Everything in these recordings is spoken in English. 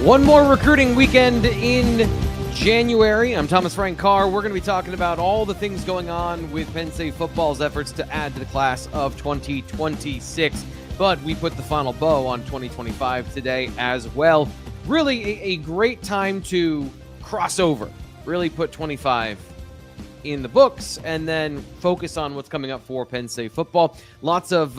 One more recruiting weekend in January. I'm Thomas Frank Carr. We're going to be talking about all the things going on with Penn State football's efforts to add to the class of 2026. But we put the final bow on 2025 today as well. Really a great time to cross over, really put 25 in the books, and then focus on what's coming up for Penn State football. Lots of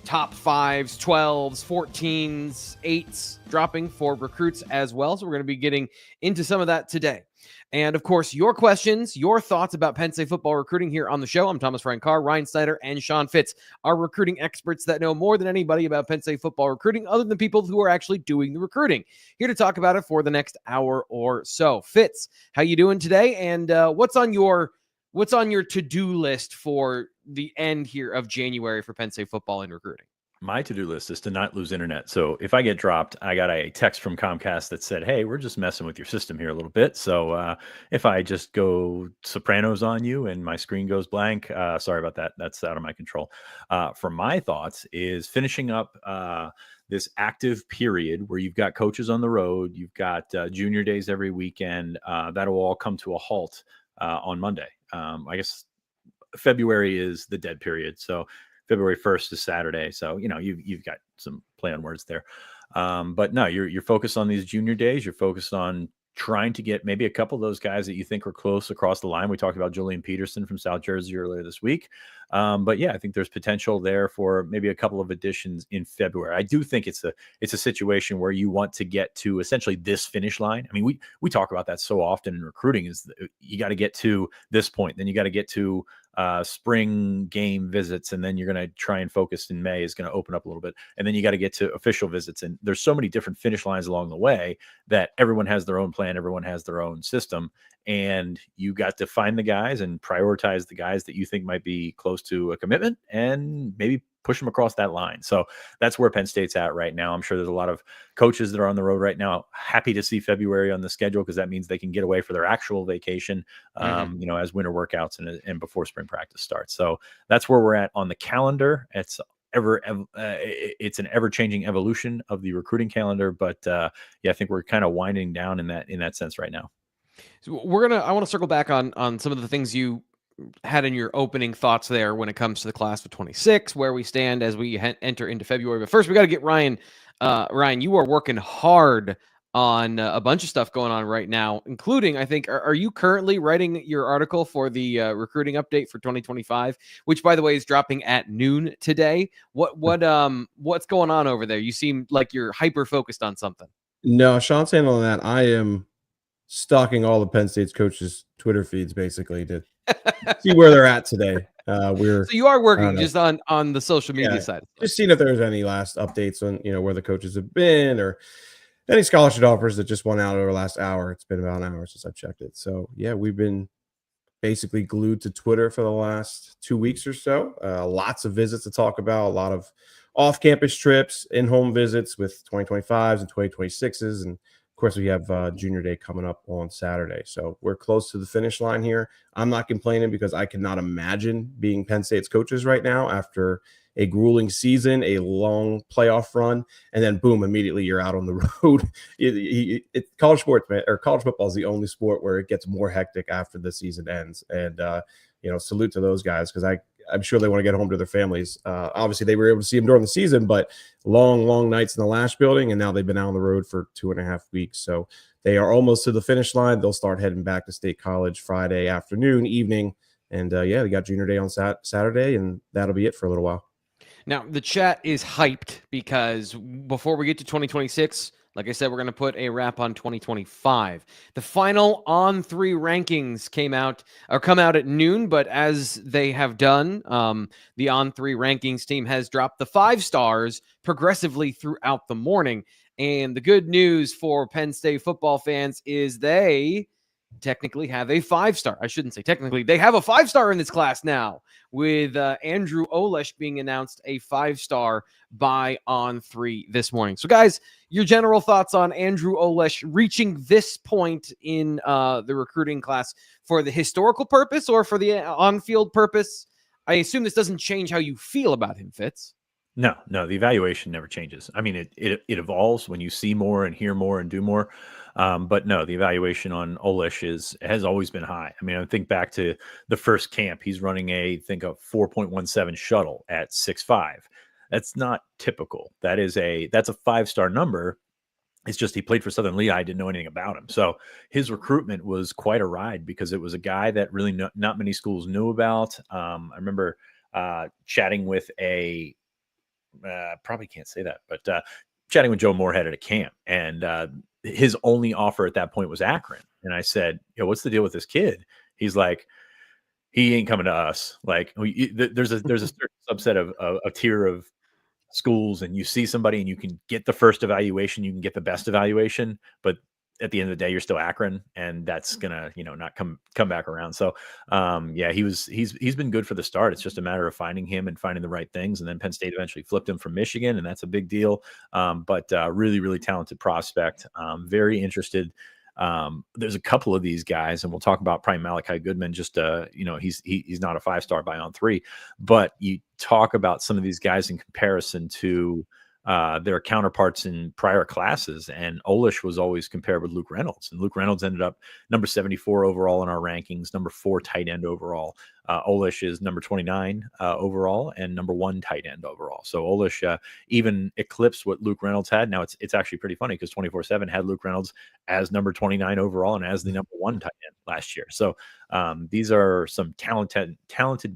top 5s, 12s, 14s, 8s dropping for recruits as well. So we're going to be getting into some of that today. And of course, your questions, your thoughts about Penn State football recruiting here on the show. I'm Thomas Frank Carr, Ryan Snyder, and Sean Fitz, our recruiting experts that know more than anybody about Penn State football recruiting, other than people who are actually doing the recruiting. Here to talk about it for the next hour or so. Fitz, how you doing today? And what's on your to-do list for the end here of January for Penn State football and recruiting? My to-do list is to not lose internet. So if I get dropped, I got a text from Comcast that said, hey, we're just messing with your system here a little bit. So if I just go Sopranos on you and my screen goes blank, sorry about that. That's out of my control. For my thoughts is finishing up this active period where you've got coaches on the road, you've got junior days every weekend. That'll all come to a halt on Monday. I guess February is the dead period. So February 1st is Saturday. So, you've got some play on words there. But no, you're focused on these junior days. You're focused on trying to get maybe a couple of those guys that you think are close across the line. We talked about Julian Peterson from South Jersey earlier this week. But yeah, I think there's potential there for maybe a couple of additions in February. I do think it's a situation where you want to get to essentially this finish line. I mean, we talk about that so often in recruiting is you got to get to this point, then you got to get to spring game visits, and then you're going to try and focus in May is going to open up a little bit. And then you got to get to official visits. And there's so many different finish lines along the way that everyone has their own plan. Everyone has their own system. And you got to find the guys and prioritize the guys that you think might be close to a commitment and maybe push them across that line. So that's where Penn State's at right now. I'm sure there's a lot of coaches that are on the road right now, happy to see February on the schedule because that means they can get away for their actual vacation, as winter workouts and before spring practice starts. So that's where we're at on the calendar. It's an ever-changing evolution of the recruiting calendar, but I think we're kind of winding down in that sense right now. So I want to circle back on some of the things you had in your opening thoughts there when it comes to the class of 26, where we stand as we enter into February. But first, we got to get Ryan. Ryan, you are working hard on a bunch of stuff going on right now, including, I think, are you currently writing your article for the recruiting update for 2025, which, by the way, is dropping at noon today? What's going on over there? You seem like you're hyper focused on something. No, Sean's handling that. I am stalking all the Penn State's coaches' Twitter feeds basically to see where they're at today. So you are working just on the social media side. Just seeing if there's any last updates on where the coaches have been or any scholarship offers that just went out over the last hour. It's been about an hour since I've checked it. So yeah, we've been basically glued to Twitter for the last 2 weeks or so. Lots of visits to talk about, a lot of off-campus trips, in-home visits with 2025s and 2026s, and of course, we have Junior Day coming up on Saturday. So we're close to the finish line here. I'm not complaining because I cannot imagine being Penn State's coaches right now after a grueling season, a long playoff run, and then boom, immediately you're out on the road. College sports, man, or college football is the only sport where it gets more hectic after the season ends. And, salute to those guys because I'm sure they want to get home to their families. Obviously, they were able to see them during the season, but long nights in the Lash building, and now they've been out on the road for 2.5 weeks. So they are almost to the finish line. They'll start heading back to State College Friday afternoon, evening. And, they got Junior Day on Saturday, and that'll be it for a little while. Now, the chat is hyped because before we get to 2026, like I said, we're going to put a wrap on 2025. The final On3 rankings come out at noon, but as they have done, the On3 rankings team has dropped the 5 stars progressively throughout the morning. And the good news for Penn State football fans is they technically have a 5-star. I shouldn't say technically. They have a 5-star in this class now, with Andrew Olesh being announced a 5-star by On3 this morning. So, guys, your general thoughts on Andrew Olesh reaching this point in the recruiting class for the historical purpose or for the on-field purpose? I assume this doesn't change how you feel about him, Fitz. No, the evaluation never changes. I mean, it evolves when you see more and hear more and do more. But no, the evaluation on Olish has always been high. I mean, I think back to the first camp, he's running a 4.17 shuttle at 6'5". That's not typical. That's a 5-star number. It's just he played for Southern Lehigh. I didn't know anything about him. So his recruitment was quite a ride because it was a guy that really not many schools knew about. I remember chatting with probably can't say that, but chatting with Joe Moorhead at a camp, and his only offer at that point was Akron. And I said, what's the deal with this kid? He's like, he ain't coming to us. Like, there's a certain subset of a tier of schools, and you see somebody and you can get the first evaluation, you can get the best evaluation, but at the end of the day, you're still Akron, and that's gonna, not come back around. So, he's been good for the start. It's just a matter of finding him and finding the right things. And then Penn State eventually flipped him from Michigan, and that's a big deal. But really, really talented prospect. Very interested. There's a couple of these guys, and we'll talk about probably Malachi Goodman. Just he's not a 5-star by On3, but you talk about some of these guys in comparison to their counterparts in prior classes, and Olish was always compared with Luke Reynolds, and Luke Reynolds ended up number 74 overall in our rankings, number 4 tight end overall. Olish is number 29 overall and number 1 tight end overall. So Olish even eclipsed what Luke Reynolds had. Now it's actually pretty funny because 24/7 had Luke Reynolds as number 29 overall and as the number 1 tight end last year. So these are some talented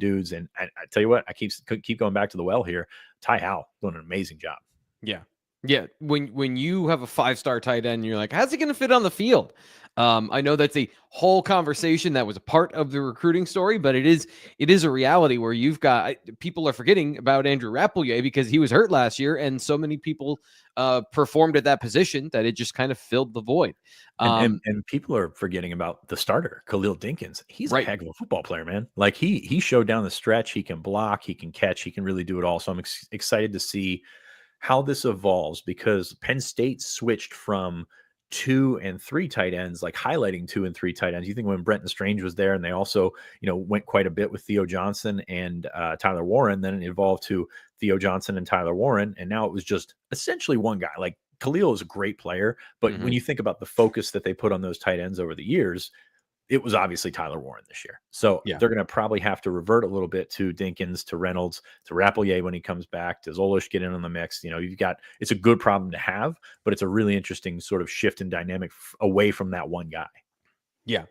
dudes, and I tell you what, I keep going back to the well here. Ty Howell doing an amazing job. Yeah. When you have a 5-star tight end, you're like, how's he going to fit on the field? I know that's a whole conversation that was a part of the recruiting story, but it is a reality where you've got people are forgetting about Andrew Rappleyea because he was hurt last year, and so many people performed at that position that it just kind of filled the void. And people are forgetting about the starter, Khalil Dinkins. He's a heck of a football player, man. Like he showed down the stretch. He can block, he can catch, he can really do it all. So I'm excited to see how this evolves, because Penn State switched from 2 and 3 tight ends, like highlighting 2 and 3 tight ends. You think when Brenton Strange was there, and they also, went quite a bit with Theo Johnson and Tyler Warren, then it evolved to Theo Johnson and Tyler Warren. And now it was just essentially one guy. Like Khalil is a great player, but when you think about the focus that they put on those tight ends over the years, it was obviously Tyler Warren this year. So they're going to probably have to revert a little bit to Dinkins, to Reynolds, to Rappleyea when he comes back. Does Olish get in on the mix? It's a good problem to have, but it's a really interesting sort of shift in dynamic away from that one guy. Yeah.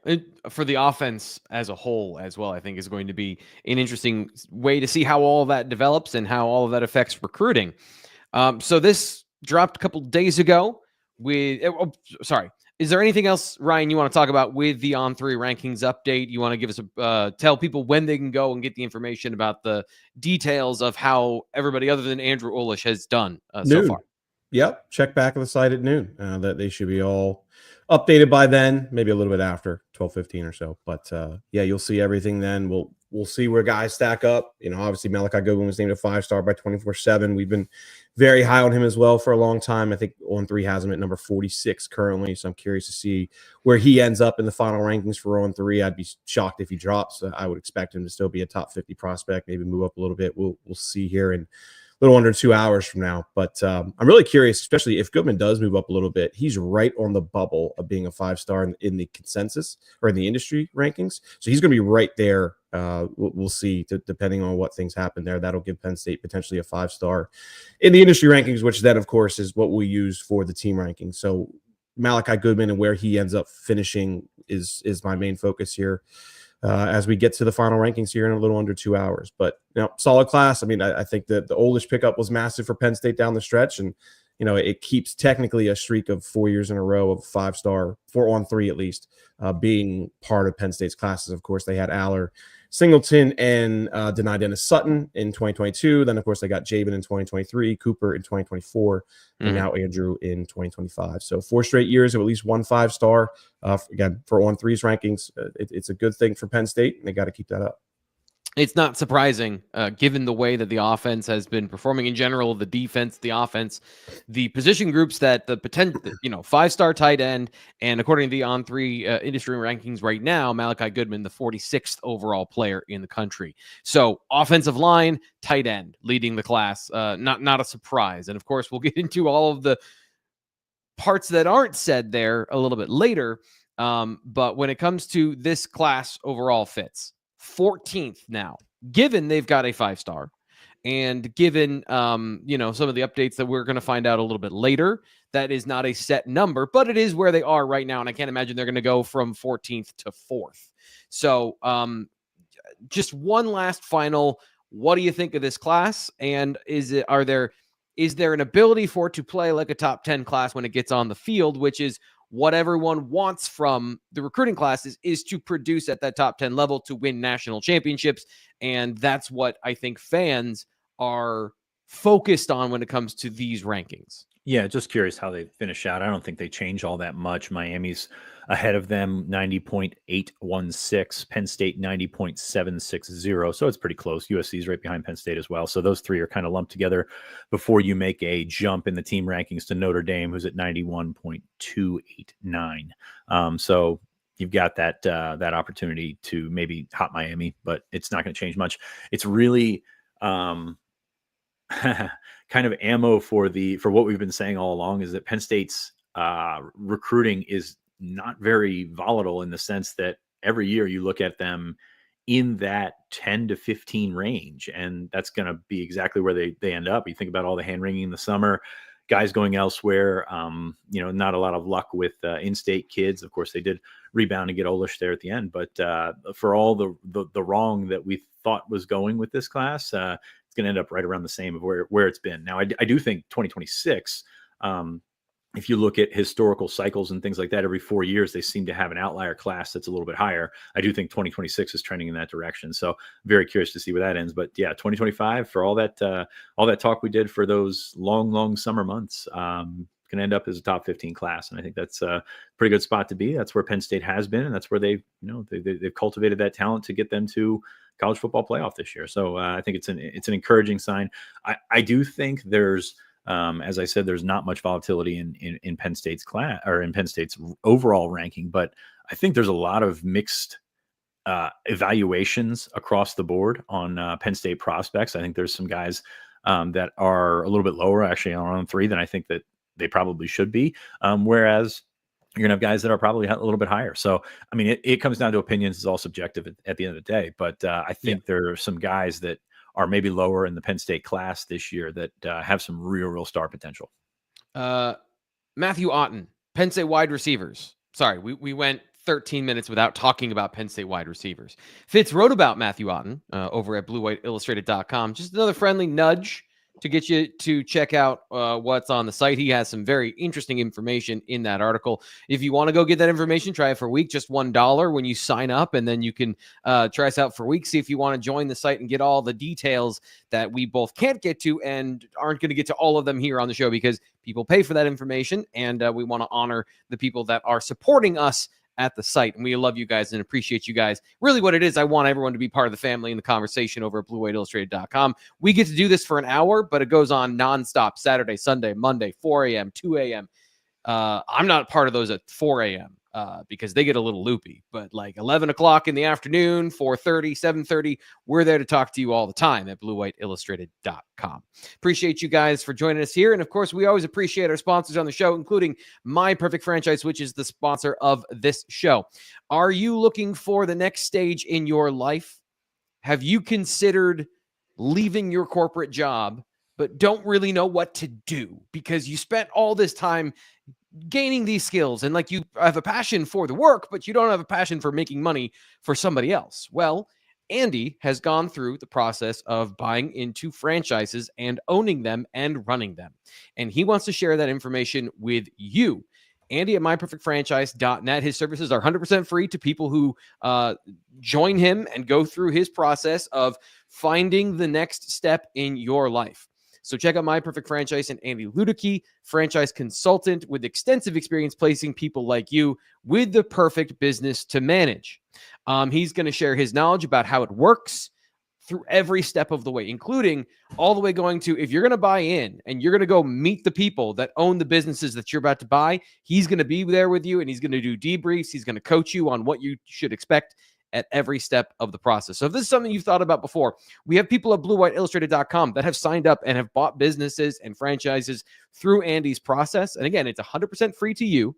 For the offense as a whole as well, I think is going to be an interesting way to see how all of that develops and how all of that affects recruiting. So this dropped a couple days ago with, is there anything else, Ryan, you want to talk about with the On3 Rankings update? You want to give us tell people when they can go and get the information about the details of how everybody other than Andrew Olish has done so far? Yep. Check back at the site at noon. That they should be all updated by then, maybe a little bit after 12:15 or so. But you'll see everything then. We'll see where guys stack up. Obviously Malachi Goodwin was named a 5-star by 24/7. We've been very high on him as well for a long time. I think On3 has him at number 46 currently. So I'm curious to see where he ends up in the final rankings for On3. I'd be shocked if he drops. I would expect him to still be a top 50 prospect, maybe move up a little bit. We'll see here in a little under 2 hours from now. But I'm really curious, especially if Goodman does move up a little bit. He's right on the bubble of being a 5-star in the consensus or in the industry rankings. So he's going to be right there. We'll see, depending on what things happen there. That'll give Penn State potentially a 5-star in the industry rankings, which then, of course, is what we use for the team rankings. So Malachi Goodman and where he ends up finishing is my main focus here. As we get to the final rankings here in a little under 2 hours. But, solid class. I mean, I think that the Olish pickup was massive for Penn State down the stretch. And, it keeps technically a streak of 4 years in a row of 5-star, 4 On3 at least, being part of Penn State's classes. Of course, they had Aller, Singleton, and Denai Dennis Sutton in 2022. Then, of course, they got Jabin in 2023, Cooper in 2024, and now Andrew in 2025. So 4 straight years of at least 1 5-star. Again, for On3's rankings, it's a good thing for Penn State, and they got to keep that up. It's not surprising, given the way that the offense has been performing in general, the defense, the offense, the position groups, that the potential, 5-star tight end, and according to the On3 industry rankings right now, Malachi Goodman, the 46th overall player in the country. So offensive line, tight end, leading the class. Not a surprise. And of course, we'll get into all of the parts that aren't said there a little bit later. But when it comes to this class overall fits, 14th now, given they've got a 5-star, and given some of the updates that we're going to find out a little bit later, that is not a set number, but it is where they are right now, and I can't imagine they're going to go from 14th to 4th. So just one last final, what do you think of this class? And is there an ability for it to play like a top 10 class when it gets on the field, which is what everyone wants from the recruiting classes, is to produce at that top 10 level to win national championships. And that's what I think fans are focused on when it comes to these rankings. Yeah, just curious how they finish out. I don't think they change all that much. Miami's ahead of them, 90.816. Penn State, 90.760. So it's pretty close. USC's right behind Penn State as well. So those three are kind of lumped together before you make a jump in the team rankings to Notre Dame, who's at 91.289. So you've got that opportunity to maybe hot Miami, but it's not going to change much. It's really kind of ammo for what we've been saying all along, is that Penn State's recruiting is not very volatile, in the sense that every year you look at them in that 10 to 15 range, and that's going to be exactly where they end up. You think about all the hand wringing in the summer, guys going elsewhere, not a lot of luck with in-state kids. Of course, they did rebound and get Olish there at the end, but for all the wrong that we thought was going with this class, it's going to end up right around the same of where it's been. Now, I do think 2026, if you look at historical cycles and things like that, every 4 years, they seem to have an outlier class that's a little bit higher. I do think 2026 is trending in that direction. So very curious to see where that ends. But yeah, 2025, for all that talk we did for those long summer months, going to end up as a top 15 class. And I think that's a pretty good spot to be. That's where Penn State has been. And that's where they've cultivated that talent to get them to college football playoff this year. So I think it's an encouraging sign. I do think there's, as I said, there's not much volatility in Penn State's class, or in Penn State's overall ranking, but I think there's a lot of mixed evaluations across the board on Penn State prospects. I think there's some guys that are a little bit lower, actually, on On3 than I think that they probably should be. Whereas you're going to have guys that are probably a little bit higher. So, I mean, it comes down to opinions. It's all subjective at the end of the day. But I think there are some guys that are maybe lower in the Penn State class this year that have some real star potential. Matthew Otten, Penn State wide receivers. Sorry, we went 13 minutes without talking about Penn State wide receivers. Fitz wrote about Matthew Otten over at BlueWhiteIllustrated.com. Just another friendly nudge to get you to check out what's on the site. He has some very interesting information in that article. If you want to go get that information, try it for a week, just $1 when you sign up, and then you can try us out for a week. See if you want to join the site and get all the details that we both can't get to and aren't going to get to all of them here on the show, because people pay for that information, and we want to honor the people that are supporting us at the site. And we love you guys and appreciate you guys. Really what it is, I want everyone to be part of the family in the conversation over at BlueWhiteIllustrated.com. We get to do this for an hour, but it goes on nonstop, Saturday, Sunday, Monday, 4 a.m., 2 a.m. I'm not part of those at 4 a.m. Because they get a little loopy, but like 11 o'clock in the afternoon, 4:30, 7:30, we're there to talk to you all the time at BlueWhiteIllustrated.com. Appreciate you guys for joining us here. And of course, we always appreciate our sponsors on the show, including My Perfect Franchise, which is the sponsor of this show. Are you looking for the next stage in your life? Have you considered leaving your corporate job, but don't really know what to do because you spent all this time gaining these skills, and like you have a passion for the work, but you don't have a passion for making money for somebody else? Well, Andy has gone through the process of buying into franchises and owning them and running them. And he wants to share that information with you. Andy at myperfectfranchise.net. His services are 100% free to people who join him and go through his process of finding the next step in your life. So check out My Perfect Franchise and Andy Ludicky, franchise consultant with extensive experience placing people like you with the perfect business to manage. He's going to share his knowledge about how it works, through every step of the way, including all the way going to, if you're going to buy in and you're going to go meet the people that own the businesses that you're about to buy, he's going to be there with you and he's going to do debriefs. He's going to coach you on what you should expect at every step of the process. So if this is something you've thought about before, we have people at BlueWhiteIllustrated.com that have signed up and have bought businesses and franchises through Andy's process. And again, it's 100% free to you.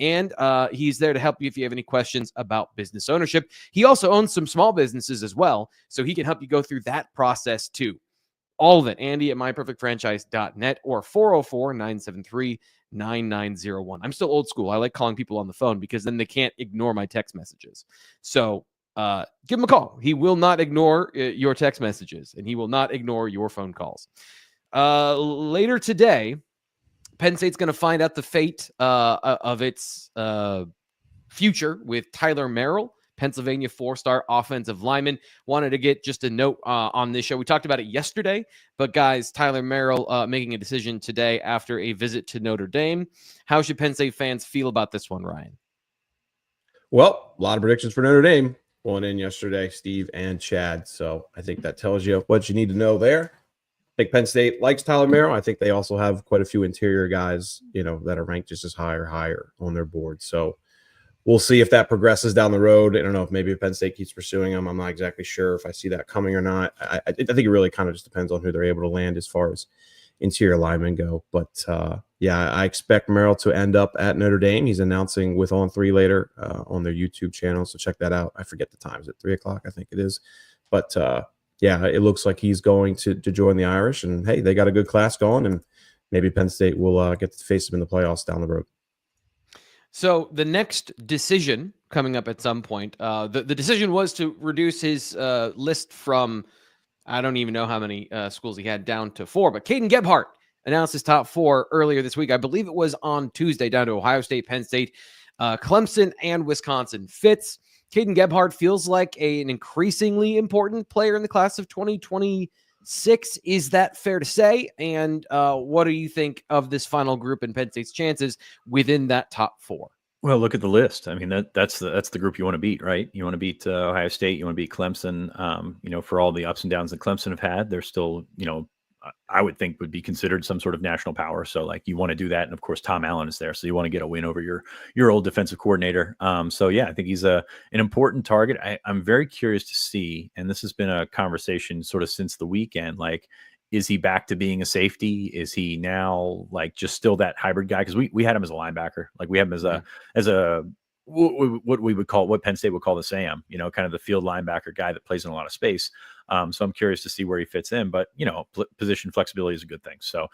And he's there to help you if you have any questions about business ownership. He also owns some small businesses as well, so he can help you go through that process too. All of it, Andy at myperfectfranchise.net or 404-973-9901. I'm still old school. I like calling people on the phone because then they can't ignore my text messages. So give him a call. He will not ignore your text messages, and he will not ignore your phone calls. Later today, Penn State's going to find out the fate of its future with Tyler Merrill, Pennsylvania 4-star offensive lineman. Wanted to get just a note on this show. We talked about it yesterday, but guys, Tyler Merrill making a decision today after a visit to Notre Dame. How should Penn State fans feel about this one, Ryan? Well, a lot of predictions for Notre Dame going in yesterday, Steve and Chad. So I think that tells you what you need to know there. I think Penn State likes Tyler Merrill. I think they also have quite a few interior guys, that are ranked just as high or higher on their board. So we'll see if that progresses down the road. I don't know if maybe Penn State keeps pursuing him. I'm not exactly sure if I see that coming or not. I think it really kind of just depends on who they're able to land as far as interior linemen go. But I expect Merrill to end up at Notre Dame. He's announcing with On3 later on their YouTube channel. So check that out. I forget the times at 3:00, I think it is. But it looks like he's going to join the Irish. And hey, they got a good class going, and maybe Penn State will get to face them in the playoffs down the road. So the next decision coming up at some point, the decision was to reduce his list from, I don't even know how many schools he had, down to 4. But Caden Gebhardt announced his top 4 earlier this week. I believe it was on Tuesday, down to Ohio State, Penn State, Clemson, and Wisconsin. Fitz, Caden Gebhardt feels like an increasingly important player in the class of 2026. Is that fair to say? And what do you think of this final group and Penn State's chances within that top 4? Well, look at the list. I mean, that's the group you want to beat, right? You want to beat Ohio State. You want to beat Clemson. For all the ups and downs that Clemson have had, they're still, I would think would be considered some sort of national power. So like you want to do that. And of course, Tom Allen is there. So you want to get a win over your old defensive coordinator. I think he's an important target. I'm very curious to see, and this has been a conversation sort of since the weekend, like, is he back to being a safety? Is he now like just still that hybrid guy? Because we had him as a linebacker. Like we have him as a what we would call, what Penn State would call the Sam, kind of the field linebacker guy that plays in a lot of space. So I'm curious to see where he fits in, but position flexibility is a good thing. So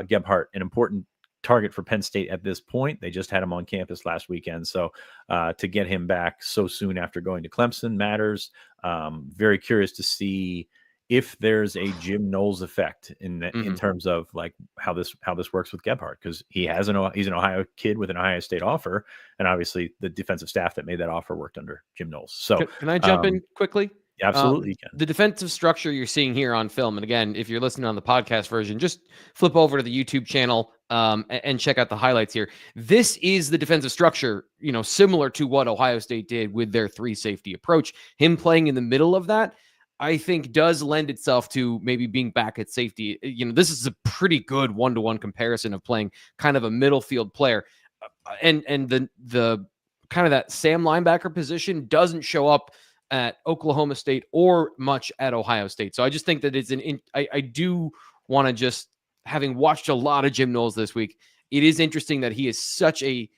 Gebhardt, an important target for Penn State at this point. They just had him on campus last weekend. So to get him back so soon after going to Clemson matters. Very curious to see if there's a Jim Knowles effect in terms of like how this works with Gebhardt, because he's an Ohio kid with an Ohio State offer, and obviously the defensive staff that made that offer worked under Jim Knowles. So can I jump in quickly? Yeah, absolutely, you can. The defensive structure you're seeing here on film, and again, if you're listening on the podcast version, just flip over to the YouTube channel and check out the highlights here. This is the defensive structure, similar to what Ohio State did with their 3 safety approach. Him playing in the middle of that, I think, does lend itself to maybe being back at safety. This is a pretty good one-to-one comparison of playing kind of a middle field player. And the kind of that Sam linebacker position doesn't show up at Oklahoma State or much at Ohio State. So I just think that I do want to just, having watched a lot of Jim Knowles this week, it is interesting that he is such a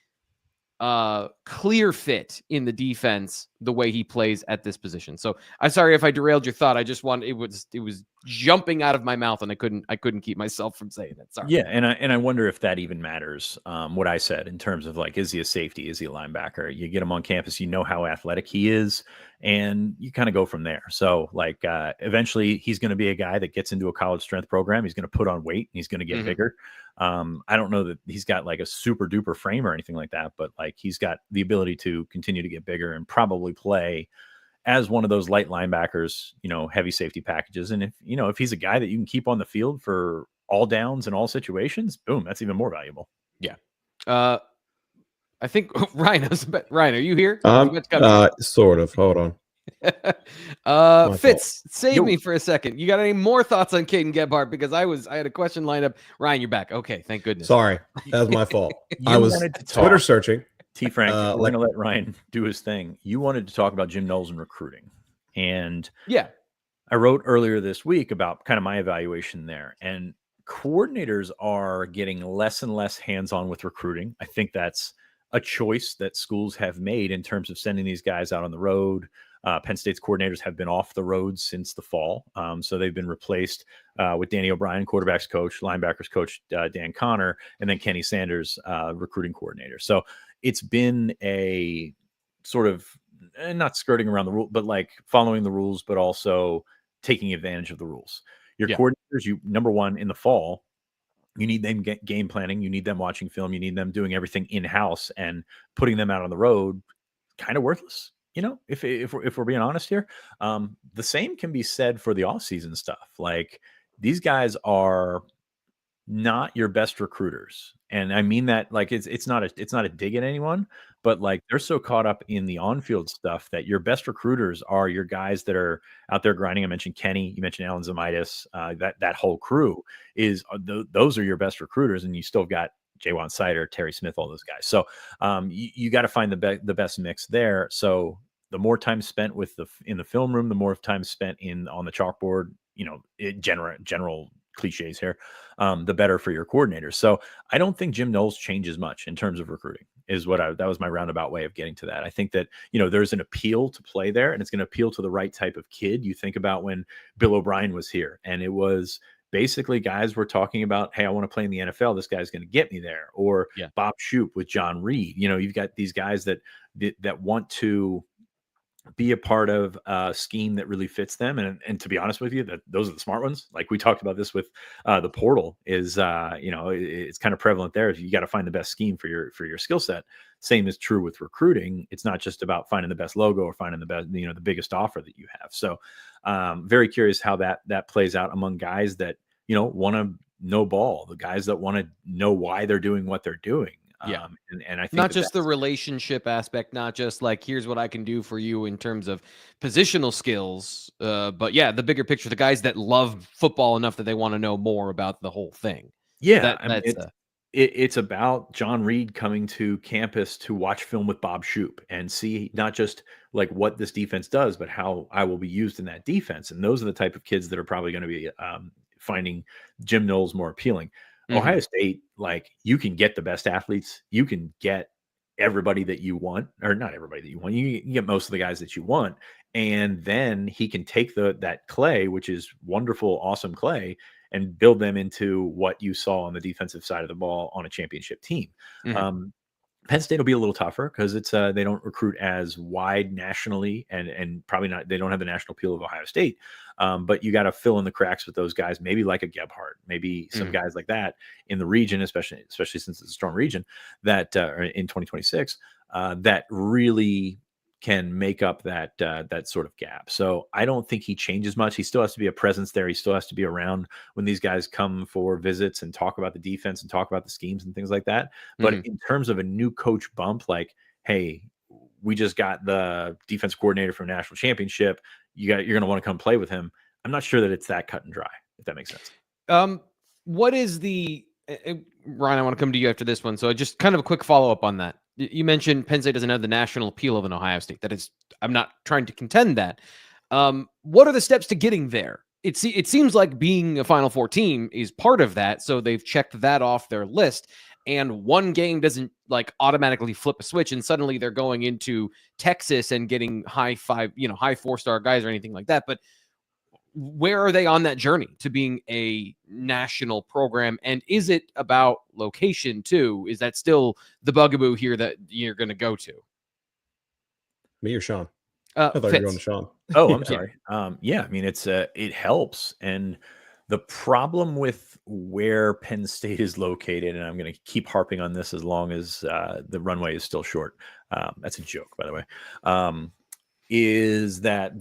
clear fit in the defense the way he plays at this position. So I'm sorry if I derailed your thought. I just it was jumping out of my mouth and I couldn't keep myself from saying it. Sorry. Yeah, and I wonder if that even matters. What I said in terms of like, is he a safety? Is he a linebacker? You get him on campus, you know how athletic he is, and you kind of go from there. So like eventually he's going to be a guy that gets into a college strength program. He's going to put on weight and he's going to get bigger. I don't know that he's got like a super duper frame or anything like that, but like he's got the ability to continue to get bigger and probably play as one of those light linebackers, heavy safety packages. And if he's a guy that you can keep on the field for all downs and all situations, boom, that's even more valuable. Yeah. I think Ryan, are you here? Sort of. Hold on. My Fitz, save Yo. me for a second. You got any more thoughts on Caden Gebhardt? Because I had a question lined up. Ryan, you're back. Okay, thank goodness. Sorry, that was my fault. I You was wanted to Twitter talk. searching. T. Frank, we're like- going to let Ryan do his thing. You wanted to talk about Jim Knowles and recruiting. And Yeah, I wrote earlier this week about kind of my evaluation there. And coordinators are getting less and less hands-on with recruiting. I think that's a choice that schools have made in terms of sending these guys out on the road. Penn State's coordinators have been off the road since the fall. So they've been replaced with Danny O'Brien, quarterbacks coach, linebackers coach Dan Connor, and then Kenny Sanders, recruiting coordinator. So it's been a sort of not skirting around the rule, but like following the rules, but also taking advantage of the rules. Your coordinators, number one, in the fall, you need them game planning. You need them watching film. You need them doing everything in-house, and putting them out on the road, kind of worthless. If we're being honest here, the same can be said for the off-season stuff. Like, these guys are not your best recruiters. And I mean that, like, it's not a dig at anyone, but like, they're so caught up in the on-field stuff that your best recruiters are your guys that are out there grinding. I mentioned Kenny, you mentioned Alan Zamitis, that whole crew is those are your best recruiters, and you still got Jaywan Sider, Terry Smith, all those guys. So you got to find the best mix there. So the more time spent in the film room, the more time spent on the chalkboard, general cliches here, the better for your coordinators. So I don't think Jim Knowles changes much in terms of recruiting, that was my roundabout way of getting to that. I think that, there's an appeal to play there, and it's going to appeal to the right type of kid. You think about when Bill O'Brien was here, and it was basically guys were talking about, hey, I want to play in the NFL. This guy's going to get me there. Or Bob Shoop with John Reed. You've got these guys that want to be a part of a scheme that really fits them. And to be honest with you, those are the smart ones. Like, we talked about this with the portal is, it's kind of prevalent there. If you got to find the best scheme for your skill set. Same is true with recruiting. It's not just about finding the best logo or finding the best, the biggest offer that you have. So very curious how that plays out among guys that, want to know ball, the guys that want to know why they're doing what they're doing. Yeah. And I think not just the relationship aspect, not just like, here's what I can do for you in terms of positional skills, but the bigger picture, the guys that love football enough that they want to know more about the whole thing. Yeah. It's about John Reed coming to campus to watch film with Bob Shoop and see not just like what this defense does, but how I will be used in that defense. And those are the type of kids that are probably going to be finding Jim Knowles more appealing. Ohio State, like, you can get the best athletes. You can get everybody that you want, or not everybody that you want. You can get most of the guys that you want. And then he can take that clay, which is wonderful, awesome clay, and build them into what you saw on the defensive side of the ball on a championship team. Penn State will be a little tougher because it's they don't recruit as wide nationally, and probably not. They don't have the national appeal of Ohio State, but you got to fill in the cracks with those guys. Maybe like a Gebhardt, maybe some guys like that in the region, especially since it's a strong region that in 2026 that really can make up that sort of gap. So I don't think he changes much. He still has to be a presence there. He still has to be around when these guys come for visits and talk about the defense and talk about the schemes and things like that. But in terms of a new coach bump, like, hey, we just got the defense coordinator from a national championship. You're going to want to come play with him. I'm not sure that it's that cut and dry, if that makes sense. What is the Ryan? I want to come to you after this one. So just kind of a quick follow up on that. You mentioned Penn State doesn't have the national appeal of an Ohio State. That is, I'm not trying to contend that. What are the steps to getting there? It seems like being a Final Four team is part of that. So they've checked that off their list. And one game doesn't like automatically flip a switch and suddenly they're going into Texas and getting high 4-star guys or anything like that. But where are they on that journey to being a national program? And is it about location too? Is that still the bugaboo here that you're going to go to? Me or Sean? I thought you were going to Sean. Oh, I'm sorry. Yeah, I mean, it helps. And the problem with where Penn State is located, and I'm going to keep harping on this as long as the runway is still short. That's a joke, by the way. Is that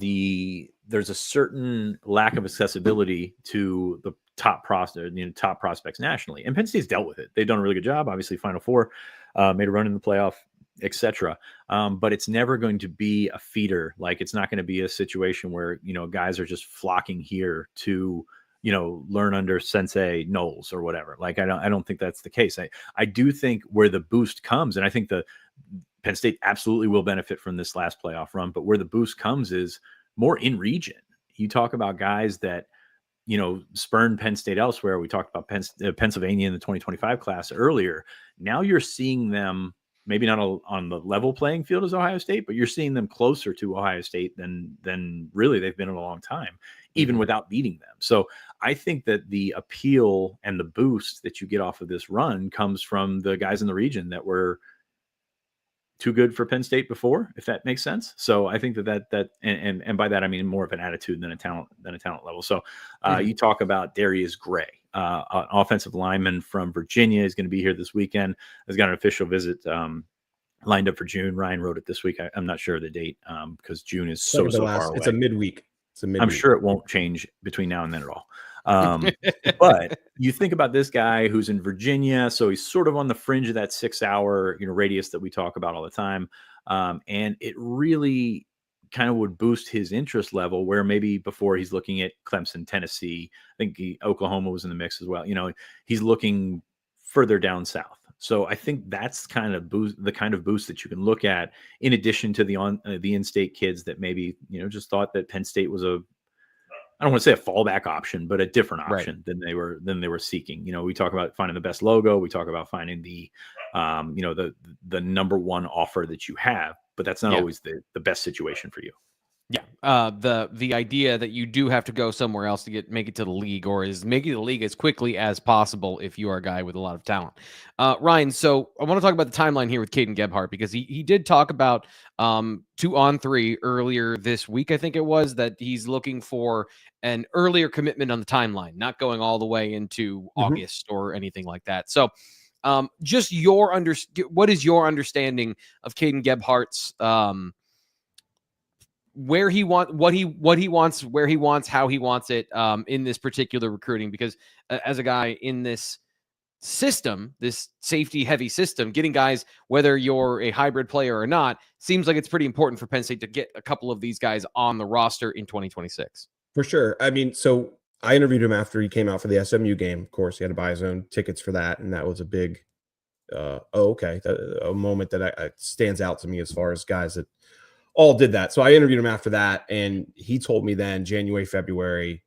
there's a certain lack of accessibility to the top prospects nationally, and Penn State's dealt with it. They've done a really good job. Obviously, Final Four, made a run in the playoff etc. But it's never going to be a feeder. Like, it's not going to be a situation where, guys are just flocking here to, learn under Sensei Knowles or whatever. Like, I don't think that's the case. I do think where the boost comes, and I think the Penn State absolutely will benefit from this last playoff run, but where the boost comes is more in region. You talk about guys that, spurn Penn State elsewhere. We talked about Pennsylvania in the 2025 class earlier. Now you're seeing them maybe not on the level playing field as Ohio State, but you're seeing them closer to Ohio State than really they've been in a long time, even without beating them. So I think that the appeal and the boost that you get off of this run comes from the guys in the region that were too good for Penn State before, if that makes sense. So I think that and by that I mean more of an attitude than a talent level. So you talk about Darius Gray, an offensive lineman from Virginia, is going to be here this weekend. Has got an official visit lined up for June. Ryan wrote it this week. I'm not sure of the date because June is so far away. It's a midweek. I'm sure it won't change between now and then at all. But you think about this guy who's in Virginia, so he's sort of on the fringe of that 6-hour radius that we talk about all the time, and it really kind of would boost his interest level, where maybe before he's looking at Clemson, Tennessee, I think Oklahoma was in the mix as well. He's looking further down south. So I think that's the kind of boost that you can look at, in addition to the in-state kids that maybe just thought that Penn State was I don't want to say a fallback option, but a different option than they were seeking. We talk about finding the best logo. We talk about finding the number one offer that you have, but that's not always the best situation for you. Yeah. The idea that you do have to go somewhere else to make it to the league, or is making the league as quickly as possible if you are a guy with a lot of talent. Ryan, so I want to talk about the timeline here with Caden Gebhardt, because he did talk about to On3 earlier this week, I think it was, that he's looking for an earlier commitment on the timeline, not going all the way into August or anything like that. So just what is your understanding of Caden Gebhardt's where he wants, what he wants, where he wants, how he wants it in this particular recruiting? Because as a guy in this system, this safety heavy system, getting guys, whether you're a hybrid player or not, seems like it's pretty important for Penn State to get a couple of these guys on the roster in 2026. For sure. I mean, so I interviewed him after he came out for the SMU game. Of course, he had to buy his own tickets for that, and that was a big a moment that stands out to me as far as guys that all did that. So I interviewed him after that, and he told me then January, February,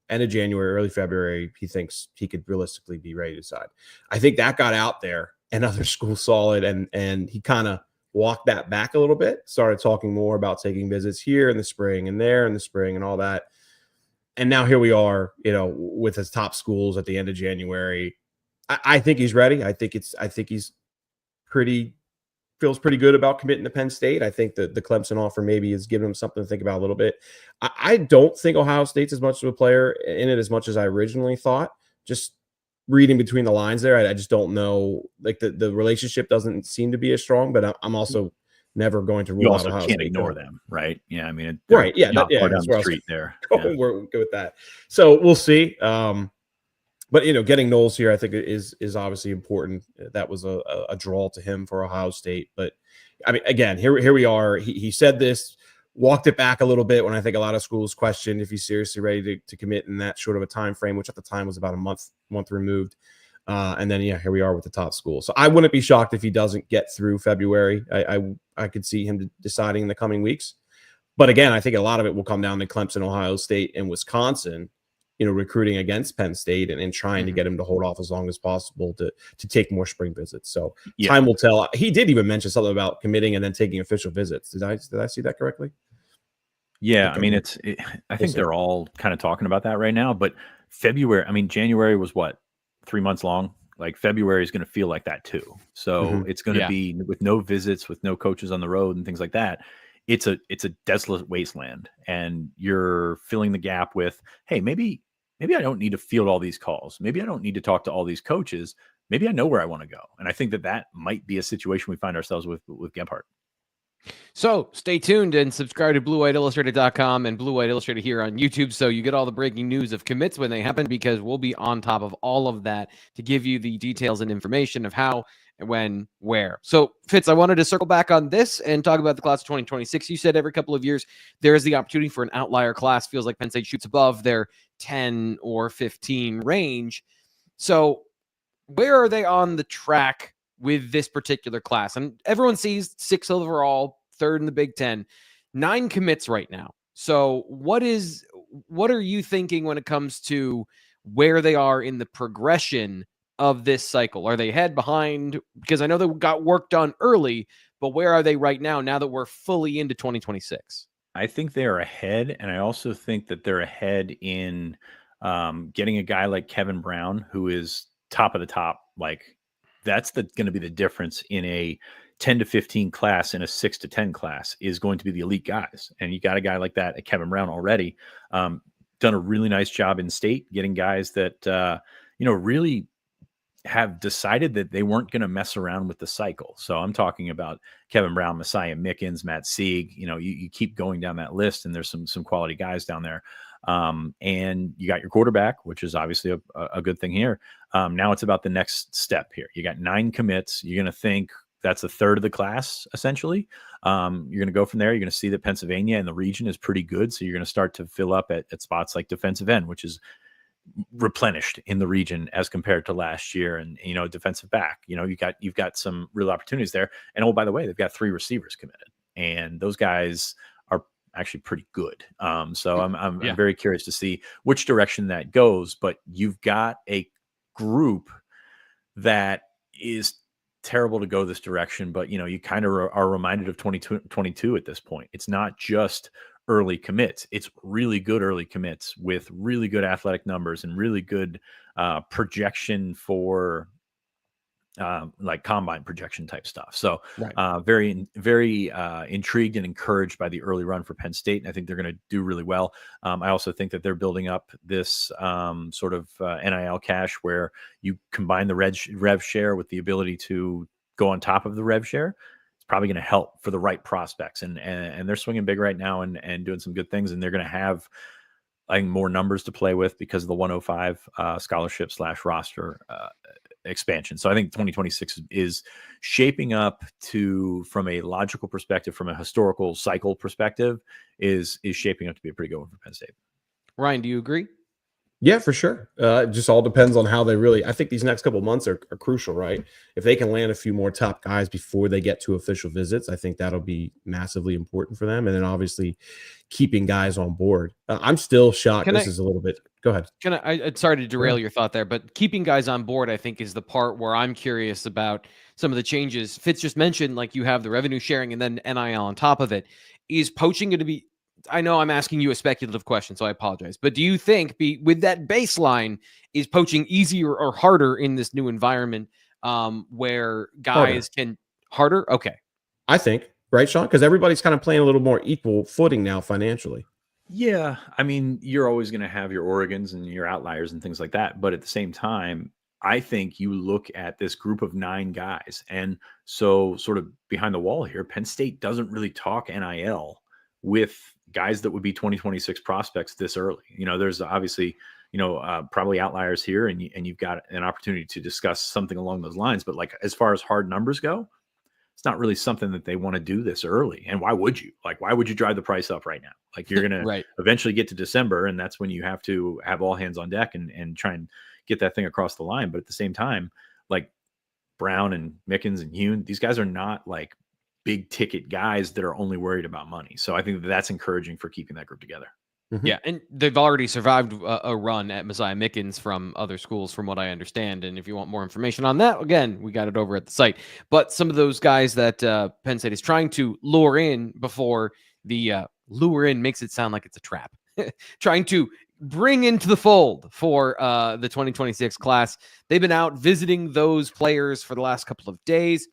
end of January, early February, he thinks he could realistically be ready to decide. I think that got out there, and other schools saw it, and he kind of walked that back a little bit, started talking more about taking visits here in the spring and there in the spring and all that. And now here we are, with his top schools at the end of January. I think he's ready. I think he's feels pretty good about committing to Penn State. I think that the Clemson offer maybe is giving him something to think about a little bit. I don't think Ohio State's as much of a player in it as much as I originally thought. Just reading between the lines there, I just don't know. Like the relationship doesn't seem to be as strong, but I'm also never going to rule out Ohio State. You also can't ignore them, right? Yeah, I mean, right? Yeah, down that's the street there. We're good with that. So we'll see. But getting Knowles here, I think is obviously important. That was a draw to him for Ohio State. But I mean, again, here we are. He said this, walked it back a little bit when I think a lot of schools questioned if he's seriously ready to commit in that short of a time frame, which at the time was about a month removed. And then here we are with the top school. So I wouldn't be shocked if he doesn't get through February. I could see him deciding in the coming weeks. But again, I think a lot of it will come down to Clemson, Ohio State, and Wisconsin, recruiting against Penn State and trying to get him to hold off as long as possible to take more spring visits. So time will tell. He did even mention something about committing and then taking official visits. Did I see that correctly? Yeah. I mean, I think they're all kind of talking about that right now, but January was what, 3 months long? Like February is going to feel like that too. So it's going to be with no visits, with no coaches on the road and things like that. It's a desolate wasteland, and you're filling the gap with, hey, maybe I don't need to field all these calls. Maybe I don't need to talk to all these coaches. Maybe I know where I want to go. And I think that might be a situation we find ourselves with Gebhardt. So stay tuned and subscribe to BlueWhiteIllustrated.com and Blue White Illustrated here on YouTube, so you get all the breaking news of commits when they happen, because we'll be on top of all of that to give you the details and information of how when, where. So, Fitz, I wanted to circle back on this and talk about the class of 2026. You said every couple of years there is the opportunity for an outlier class. Feels like Penn State shoots above their 10 or 15 range. So where are they on the track with this particular class? And everyone sees 6 overall, 3rd in the Big Ten, 9 commits right now. So what are you thinking when it comes to where they are in the progression of this cycle? Are they ahead, behind? Because I know they got work done early, but where are they right now that we're fully into 2026? I think they are ahead, and I also think that they're ahead in getting a guy like Kevin Brown, who is top of the top. Like, that's going to be the difference in a 10 to 15 class and a 6 to 10 class, is going to be the elite guys. And you got a guy like that at Kevin Brown already. Done a really nice job in state, getting guys that, really have decided that they weren't going to mess around with the cycle. So I'm talking about Kevin Brown, Messiah Mickens, Matt Sieg. You keep going down that list, and there's some quality guys down there. And you got your quarterback, which is obviously a good thing here. Now it's about the next step here. You got 9 commits. You're going to think that's a third of the class, essentially. You're going to go from there. You're going to see that Pennsylvania and the region is pretty good. So you're going to start to fill up at spots like defensive end, which is replenished in the region as compared to last year. And, defensive back, you've got some real opportunities there. And oh, by the way, they've got 3 receivers committed, and those guys are actually pretty good. So I'm very curious to see which direction that goes, but you've got a group that is terrible to go this direction, but you kind of are reminded of 2022 at this point. It's not just early commits. It's really good early commits with really good athletic numbers and really good projection for like combine projection type stuff. So right. Very, very intrigued and encouraged by the early run for Penn State. And I think they're going to do really well. I also think that they're building up this sort of NIL cash where you combine the rev share with the ability to go on top of the rev share. It's probably going to help for the right prospects. And they're swinging big right now and doing some good things. And they're going to have, I think, more numbers to play with because of the 105 scholarship / roster expansion. So I think 2026 is shaping up to, from a logical perspective, from a historical cycle perspective, is shaping up to be a pretty good one for Penn State. Ryan, do you agree? Yeah, for sure. It just all depends on how they really, I think these next couple of months are crucial, right? If they can land a few more top guys before they get to official visits, I think that'll be massively important for them. And then obviously keeping guys on board. I'm still shocked. Is a little bit, go ahead. I'm sorry to derail your thought there, but keeping guys on board, I think, is the part where I'm curious about some of the changes. Fitz just mentioned, like, you have the revenue sharing and then NIL on top of it. Is poaching going to be, I know I'm asking you a speculative question, so I apologize. But do you think, with that baseline, is poaching easier or harder in this new environment where guys can harder? Okay. I think, right, Sean? Because everybody's kind of playing a little more equal footing now financially. Yeah. I mean, you're always going to have your Oregons and your outliers and things like that. But at the same time, I think you look at this group of 9 guys. And so, sort of behind the wall here, Penn State doesn't really talk NIL with guys that would be 2026 prospects this early. There's obviously, probably outliers here, and you've got an opportunity to discuss something along those lines. But like, as far as hard numbers go, it's not really something that they want to do this early. And why would you? Like, why would you drive the price up right now? Like, you're going to eventually get to December, and that's when you have to have all hands on deck and try and get that thing across the line. But at the same time, like Brown and Mickens and Hune, these guys are not like big ticket guys that are only worried about money. So I think that's encouraging for keeping that group together. Mm-hmm. Yeah, and they've already survived a run at Messiah Mickens from other schools, from what I understand. And if you want more information on that, again, we got it over at the site. But some of those guys that Penn State is trying to lure in before the lure in makes it sound like it's a trap, trying to bring into the fold for the 2026 class. They've been out visiting those players for the last couple of days.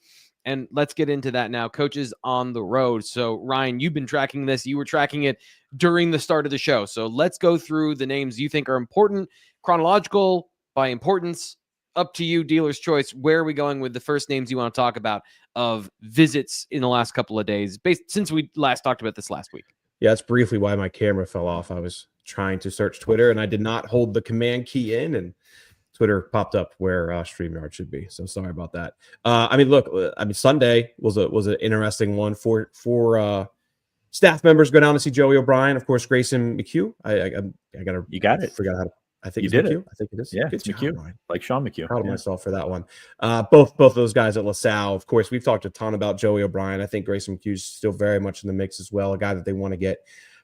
And let's get into that now. Coaches on the road. So, Ryan, you've been tracking this. You were tracking it during the start of the show. So let's go through the names you think are important, chronological, by importance, up to you, dealer's choice. Where are we going with the first names you want to talk about of visits in the last couple of days, since we last talked about this last week? Yeah, that's briefly why my camera fell off. I was trying to search Twitter, and I did not hold the command key in, and Twitter popped up where StreamYard should be. So sorry about that. I mean, look, Sunday was an interesting one for staff members go down to see Joey O'Brien. Of course, Grayson McHugh. I gotta You got it. Forgot how to. I think You it's did McHugh. it. I think it is. Yeah, Good it's job, McHugh, Ryan. like Sean McHugh. Proud of myself for that one. Both those guys at LaSalle. Of course, we've talked a ton about Joey O'Brien. I think Grayson McHugh's still very much in the mix as well. A guy that they want to get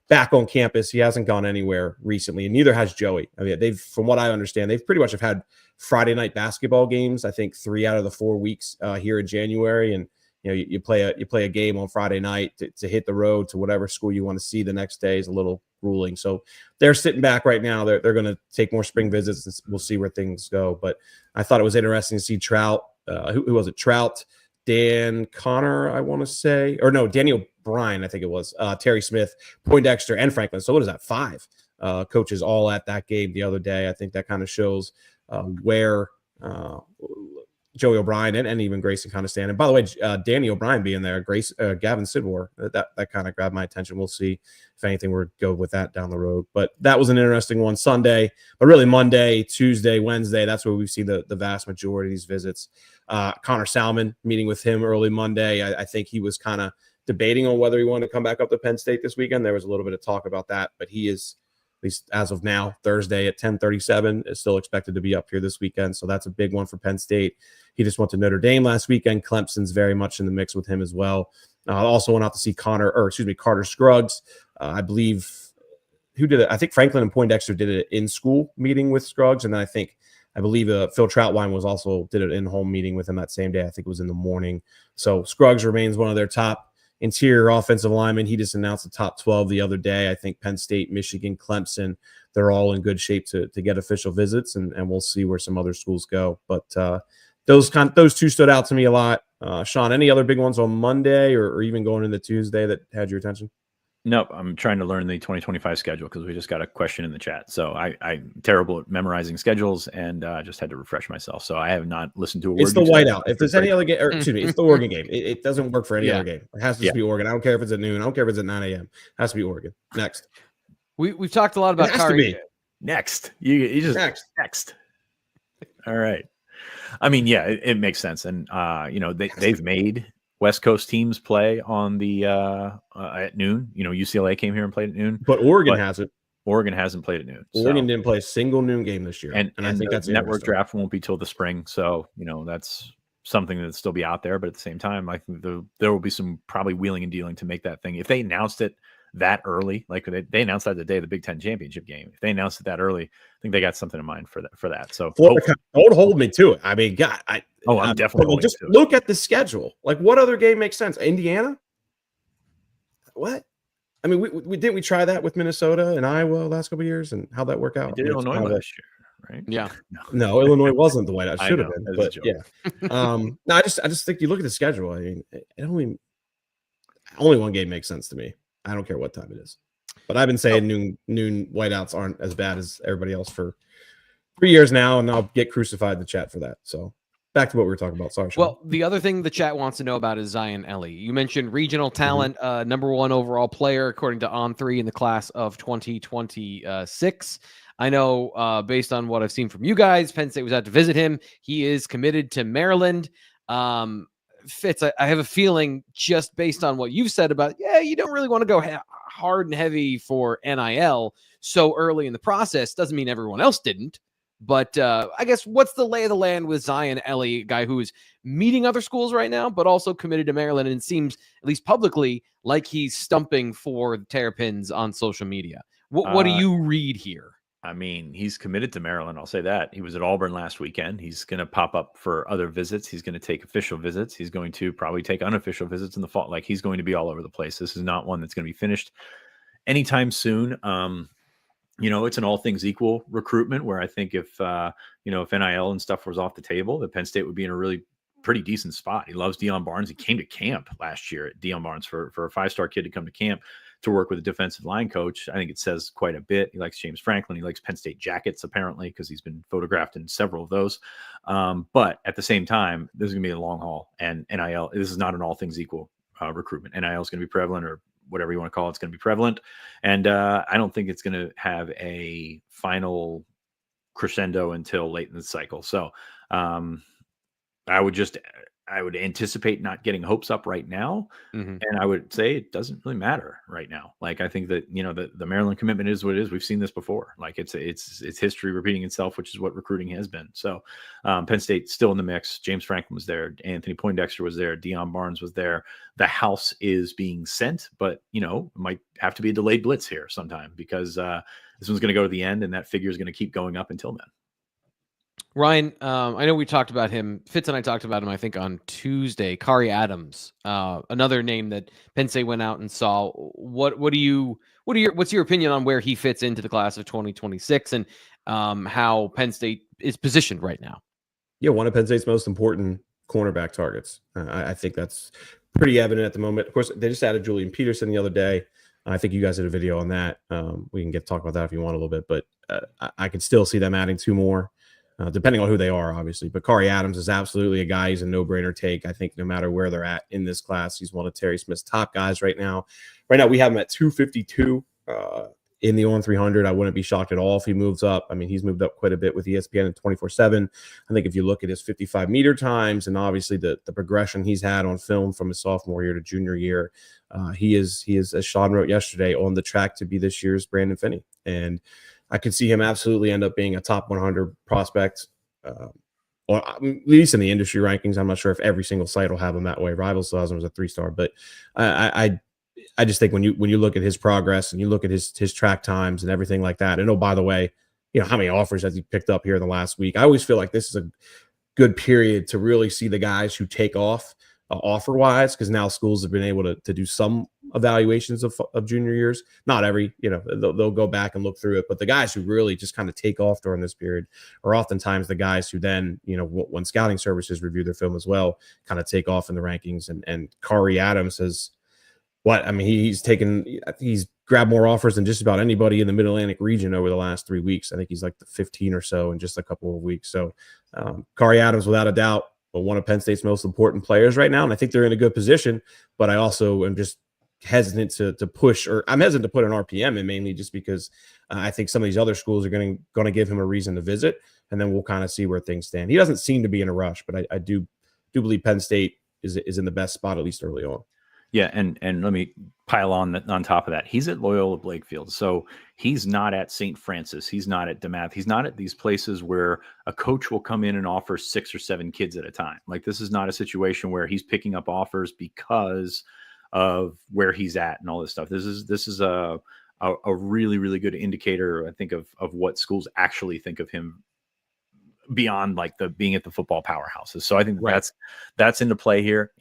back on campus. He hasn't gone anywhere recently, and neither has Joey. I mean, from what I understand, they've pretty much have had Friday night basketball games. I think 3 out of the 4 weeks here in January, and you play a game on Friday night to hit the road to whatever school you want to see the next day is a little grueling. So they're sitting back right now. They're going to take more spring visits, and we'll see where things go. But I thought it was interesting to see Trout. Who was it? Trout, Dan Connor, I want to say, or no, Daniel Bryan, I think it was, Terry Smith, Poindexter, and Franklin. So what is that? 5 coaches all at that game the other day. I think that kind of shows where Joey O'Brien and even Grayson kind of stand. And by the way, Danny O'Brien being there, Gavin Sidmore, that kind of grabbed my attention. We'll see if anything we're go with that down the road. But that was an interesting one Sunday, but really Monday, Tuesday, Wednesday, that's where we've seen the vast majority of these visits. Connor Salmon, meeting with him early Monday. I think he was kind of debating on whether he wanted to come back up to Penn State this weekend. There was a little bit of talk about that, but he is, at least as of now, Thursday at 10:37, is still expected to be up here this weekend. So that's a big one for Penn State. He just went to Notre Dame last weekend. Clemson's very much in the mix with him as well. Also went out to see Carter Scruggs. I believe who did it? I think Franklin and Poindexter did it in-school meeting with Scruggs, and then I believe Phil Troutwine did an in-home meeting with him that same day. I think it was in the morning. So Scruggs remains one of their top interior offensive linemen. He just announced the top 12 the other day. I think Penn State, Michigan, Clemson, they're all in good shape to get official visits, and we'll see where some other schools go. But those 2 stood out to me a lot. Sean, any other big ones on Monday or even going into Tuesday that had your attention? Nope. I'm trying to learn the 2025 schedule because we just got a question in the chat. So I'm terrible at memorizing schedules and just had to refresh myself. So I have not listened to a word. It's the whiteout. If there's any other game, or excuse me, it's the Oregon game. It doesn't work for any other game. It has to just be Oregon. I don't care if it's at noon. I don't care if it's at 9 a.m. It has to be Oregon. Next. We've talked a lot about Kari. Next. You just next. All right. I mean, yeah, it makes sense. And, they've made West Coast teams play on the at noon. UCLA came here and played at noon. But Oregon hasn't. Oregon hasn't played at noon. Oregon didn't play a single noon game this year. And I think that's network draft won't be till the spring. So, that's something that'll still be out there. But at the same time, I think there will be some probably wheeling and dealing to make that thing. If they announced it that early, like they announced that the day of the Big Ten championship game. If they announced it that early, I think they got something in mind for that. So don't hold me to it. I mean, God, I'm definitely just look at the schedule. Like, what other game makes sense? Indiana? What? I mean, we didn't we try that with Minnesota and Iowa last couple of years, and how'd that work out? We did Illinois last year, right? Yeah. No, Illinois wasn't the way it should have been. But yeah. No, I just think you look at the schedule. I mean, only one game makes sense to me. I don't care what time it is. But I've been saying noon whiteouts aren't as bad as everybody else for 3 years now, and I'll get crucified in the chat for that. So back to what we were talking about. Sorry, Sean. Well, the other thing the chat wants to know about is Zion Ellie. You mentioned regional talent, number 1 overall player, according to On3 in the class of 2026. I know based on what I've seen from you guys, Penn State was out to visit him. He is committed to Maryland. Fitz, I have a feeling just based on what you've said about, you don't really want to go hard and heavy for NIL so early in the process. Doesn't mean everyone else didn't. But I guess what's the lay of the land with Zion Ellie, a guy who is meeting other schools right now, but also committed to Maryland, and seems, at least publicly, like he's stumping for the Terrapins on social media. What do you read here? I mean, he's committed to Maryland. I'll say that. He was at Auburn last weekend. He's going to pop up for other visits. He's going to take official visits. He's going to probably take unofficial visits in the fall. Like, he's going to be all over the place. This is not one that's going to be finished anytime soon. It's an all things equal recruitment where I think if NIL and stuff was off the table, that Penn State would be in a really pretty decent spot. He loves Deion Barnes. He came to camp last year at Deion Barnes for a 5-star kid to come to camp to work with a defensive line coach. I think it says quite a bit. He likes James Franklin. He likes Penn State jackets, apparently, because he's been photographed in several of those. But at the same time, this is going to be a long haul. And NIL, this is not an all things equal recruitment. NIL is going to be prevalent, or whatever you want to call it, it's going to be prevalent. And I don't think it's going to have a final crescendo until late in the cycle. So I would anticipate not getting hopes up right now. Mm-hmm. And I would say it doesn't really matter right now. Like, I think that, the Maryland commitment is what it is. We've seen this before. Like, it's history repeating itself, which is what recruiting has been. So Penn State still in the mix. James Franklin was there. Anthony Poindexter was there. Deion Barnes was there. The house is being sent, but, it might have to be a delayed blitz here sometime, because this one's going to go to the end, and that figure is going to keep going up until then. Ryan, I know we talked about him. Fitz and I talked about him, I think, on Tuesday. Kari Adams, another name that Penn State went out and saw. What's your opinion on where he fits into the class of 2026 and how Penn State is positioned right now? Yeah, one of Penn State's most important cornerback targets. I think that's pretty evident at the moment. Of course, they just added Julian Peterson the other day. I think you guys did a video on that. We can talk about that if you want a little bit, but I could still see them adding 2 more. Depending on who they are, obviously. But Kari Adams is absolutely a guy. He's a no-brainer take. I think no matter where they're at in this class, he's one of Terry Smith's top guys right now. Right now, we have him at 252 in the On300. I wouldn't be shocked at all if he moves up. I mean, he's moved up quite a bit with ESPN and 24/7. I think if you look at his 55-meter times and obviously the progression he's had on film from his sophomore year to junior year, he is, as Sean wrote yesterday, on the track to be this year's Brandon Finney. And I could see him absolutely end up being a top 100 prospect, or at least in the industry rankings. I'm not sure if every single site will have him that way. Rivals still has him as a 3-star, but I just think when you look at his progress and you look at his track times and everything like that, and oh, by the way, how many offers has he picked up here in the last week? I always feel like this is a good period to really see the guys who take off offer wise, because now schools have been able to do some evaluations of junior years. Not every, they'll go back and look through it, but the guys who really just kind of take off during this period are oftentimes the guys who then, when scouting services review their film as well, kind of take off in the rankings. And Kari Adams has he's grabbed more offers than just about anybody in the Mid-Atlantic region over the last 3 weeks. I think he's like the 15 or so in just a couple of weeks. So Kari Adams, without a doubt, one of Penn State's most important players right now. And I think they're in a good position, but I also am just hesitant to push, or I'm hesitant to put an RPM in, mainly just because I think some of these other schools are going to give him a reason to visit, and then we'll kind of see where things stand. He doesn't seem to be in a rush, but I do believe Penn State is in the best spot, at least early on. Yeah, and let me pile on top of that. He's at Loyola Blakefield, so he's not at St. Francis. He's not at DeMath. He's not at these places where a coach will come in and offer 6 or 7 kids at a time. Like, this is not a situation where he's picking up offers because of where he's at and all this stuff. This is a really, really good indicator, I think, of what schools actually think of him beyond like the being at the football powerhouses. So I think that's into play here.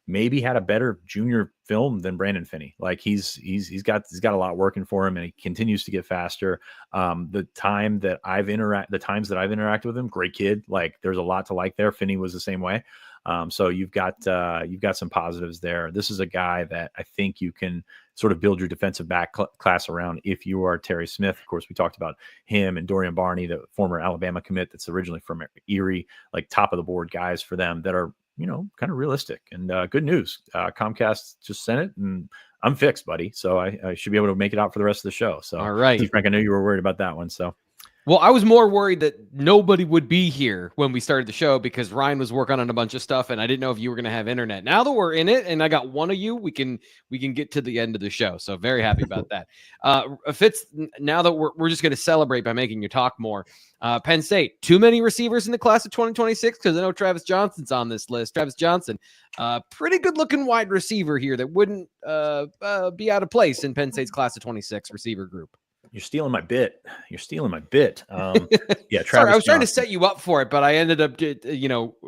Maybe had a better junior film than Brandon Finney. Like, he's got a lot working for him, and he continues to get faster. The times that I've interacted with him, great kid. Like, there's a lot to like there. Finney was the same way. So you've got some positives there. This is a guy that I think you can sort of build your defensive back class around if you are Terry Smith. Of course, we talked about him and Dorian Barney, the former Alabama commit that's originally from Erie, like top of the board guys for them that are, kind of realistic. And good news, Comcast just sent it, and I'm fixed, buddy. So I should be able to make it out for the rest of the show. So, all right, Frank, I know you were worried about that one. So, well, I was more worried that nobody would be here when we started the show because Ryan was working on a bunch of stuff, and I didn't know if you were going to have internet. Now that we're in it, and I got one of you, we can get to the end of the show. So very happy about that. Fitz, now that we're just going to celebrate by making you talk more. Penn State, too many receivers in the class of 2026, because I know Travis Johnson's on this list. Travis Johnson, pretty good looking wide receiver here that wouldn't be out of place in Penn State's class of 26 receiver group. You're stealing my bit. Yeah, Travis. Sorry, I was trying to set you up for it, but I ended up,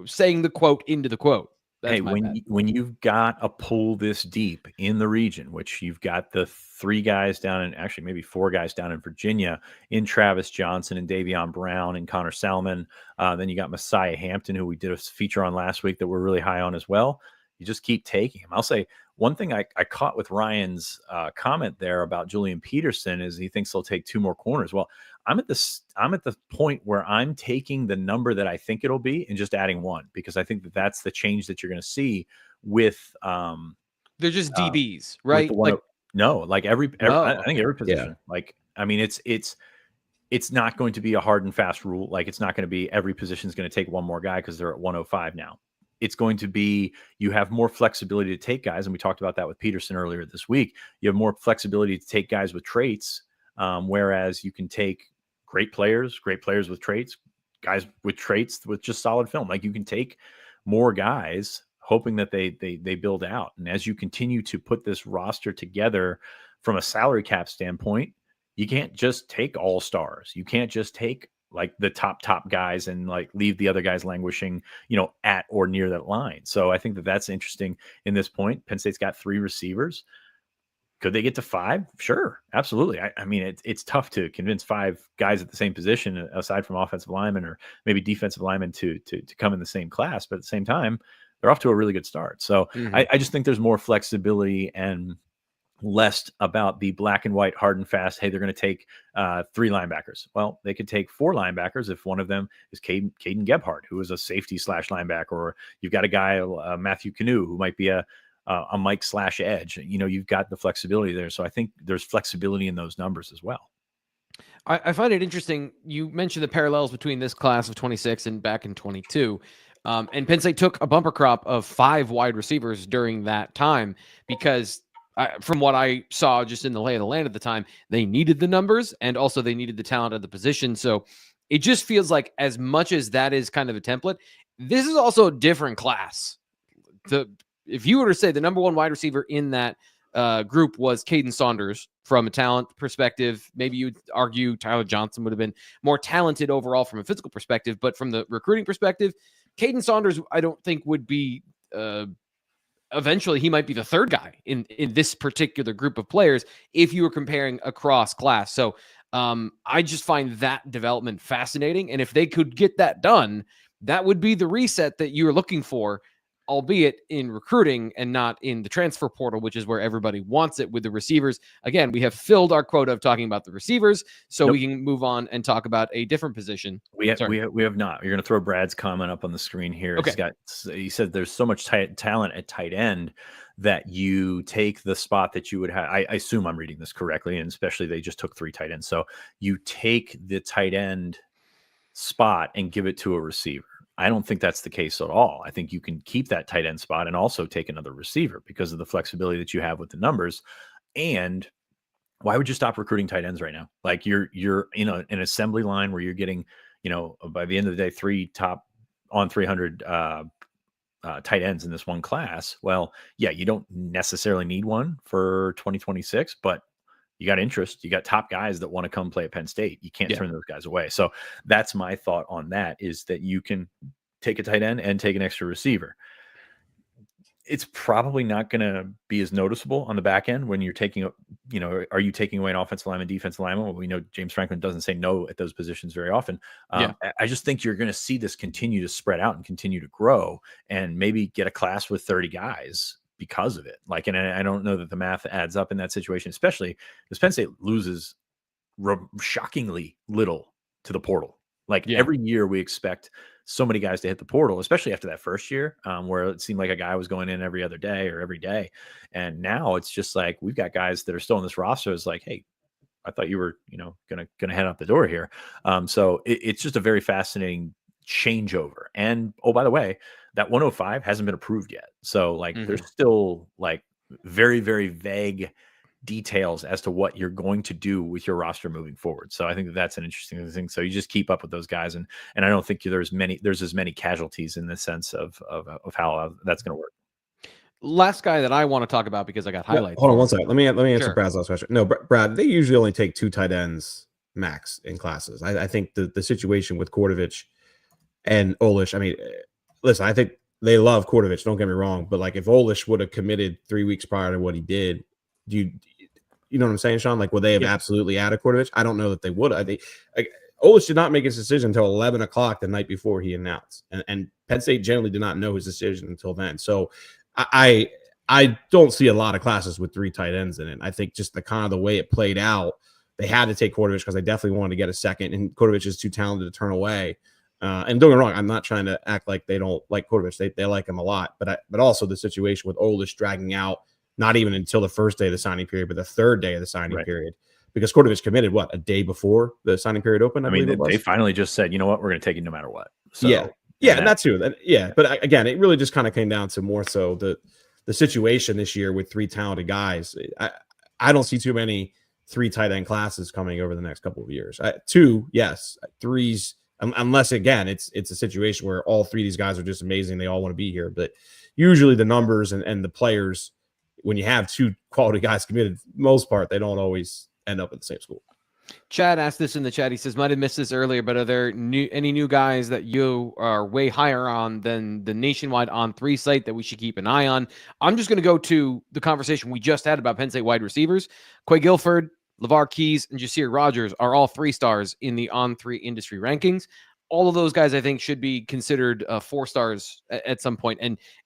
saying the quote into the quote. That's when you've got a pool this deep in the region, which you've got the 3 guys down in, actually maybe 4 guys down in Virginia, in Travis Johnson and Davion Brown and Connor Salmon, then you got Messiah Hampton, who we did a feature on last week that we're really high on as well. You just keep taking him. I'll say one thing I caught with Ryan's comment there about Julian Peterson is he thinks they'll take 2 more corners. Well, I'm at the point where I'm taking the number that I think it'll be and just adding 1, because I think that's the change that you're going to see with. They're just DBs, right? I think every position. Yeah. Like, I mean, it's it's not going to be a hard and fast rule. Like, it's not going to be every position is going to take one more guy because they're at 105 now. It's going to be, you have more flexibility to take guys. And we talked about that with Peterson earlier this week. You have more flexibility to take guys with traits, whereas you can take great players with traits, guys with traits with just solid film. Like, you can take more guys hoping that they build out. And as you continue to put this roster together from a salary cap standpoint, you can't just take all stars. You can't just take like the top guys and like leave the other guys languishing, at or near that line. So I think that that's interesting in this point. Penn State's got 3 receivers. Could they get to 5? Sure, absolutely. I mean, it's tough to convince 5 guys at the same position, aside from offensive linemen or maybe defensive linemen, to come in the same class. But at the same time, they're off to a really good start. So I just think there's more flexibility and less about the black and white, hard and fast. Hey, they're going to take 3 linebackers. Well, they could take 4 linebackers if one of them is Caden Gebhardt, who is a safety / linebacker, or you've got a guy, Matthew Canoe, who might be a Mike / edge. You've got the flexibility there. So I think there's flexibility in those numbers as well. I find it interesting. You mentioned the parallels between this class of 26 and back in 22. And Penn State took a bumper crop of 5 wide receivers during that time because from what I saw just in the lay of the land at the time, they needed the numbers and also they needed the talent at the position. So it just feels like, as much as that is kind of a template, this is also a different class. If you were to say the number 1 wide receiver in that group was Caden Saunders, from a talent perspective, maybe you would argue Tyler Johnson would have been more talented overall from a physical perspective, but from the recruiting perspective, Caden Saunders, I don't think would be eventually he might be the 3rd guy in this particular group of players if you were comparing across class. So I just find that development fascinating. And if they could get that done, that would be the reset that you're looking for, albeit in recruiting and not in the transfer portal, which is where everybody wants it with the receivers. Again, we have filled our quota of talking about the receivers, so we can move on and talk about a different position. We have not. You're going to throw Brad's comment up on the screen here. Okay. He said there's so much talent at tight end that you take the spot that you would have. I assume I'm reading this correctly, and especially they just took 3 tight ends. So you take the tight end spot and give it to a receiver. I don't think that's the case at all. I think you can keep that tight end spot and also take another receiver because of the flexibility that you have with the numbers. And why would you stop recruiting tight ends right now? Like, you're in an assembly line where you're getting, by the end of the day, 3 top on 300 tight ends in this one class. Well, yeah, you don't necessarily need one for 2026, but you got interest. You got top guys that want to come play at Penn State. You can't turn those guys away. So that's my thought on that, is that you can take a tight end and take an extra receiver. It's probably not going to be as noticeable on the back end when you're taking, are you taking away an offensive lineman, defensive lineman? Well, we know James Franklin doesn't say no at those positions very often. I just think you're going to see this continue to spread out and continue to grow, and maybe get a class with 30 guys because of it. Like, and I don't know that the math adds up in that situation, especially because Penn State loses shockingly little to the portal. Like, every year we expect so many guys to hit the portal, especially after that first year, where it seemed like a guy was going in every other day or every day. And now it's just like, we've got guys that are still in this roster. It's like, hey, I thought you were, gonna head out the door here. So it's just a very fascinating changeover. And oh, by the way, that 105 hasn't been approved yet. So like, there's still like very, very vague details as to what you're going to do with your roster moving forward. So I think that's an interesting thing. So you just keep up with those guys, and I don't think there's as many casualties in the sense of how that's going to work. Last guy that I want to talk about, because I got highlights. Hold on one second. Let me answer Brad's last question. No, Brad, they usually only take 2 tight ends max in classes. I think the situation with Kordovich and Olish, I mean, listen, I think they love Kordovich, don't get me wrong, but like, if Olish would have committed 3 weeks prior to what he did, you know what I'm saying, Sean? Like, would they have absolutely added Kordovich? I don't know that they would. Olish did not make his decision until 11 o'clock the night before he announced, and Penn State generally did not know his decision until then. So I don't see a lot of classes with 3 tight ends in it. I think just the way it played out, they had to take Kordovich because they definitely wanted to get a second, and Kordovich is too talented to turn away. And don't get me wrong, I'm not trying to act like they don't like Kordovich. They like him a lot, but also the situation with Olish dragging out, not even until the first day of the signing period, but the 3rd day of the signing period, because Kortovich committed a day before the signing period opened. I believe it was. They finally just said, you know what, we're going to take it no matter what. So yeah, and that's true. But again, it really just kind of came down to more so the situation this year with 3 talented guys. I don't see too many 3 tight end classes coming over the next couple of years. 2, yes, 3s. Unless again, it's a situation where all 3 of these guys are just amazing. They all want to be here. But usually the numbers and the players, when you have 2 quality guys committed, most part, they don't always end up at the same school. Chad asked this in the chat. He says, might have missed this earlier, but are there any new guys that you are way higher on than the nationwide On3 site that we should keep an eye on? I'm just going to go to the conversation we just had about Penn State wide receivers. Quay Guilford, LeVar Keys, and Jasir Rogers are all 3 stars in the On3 industry rankings. All of those guys, I think, should be considered 4 stars at some point.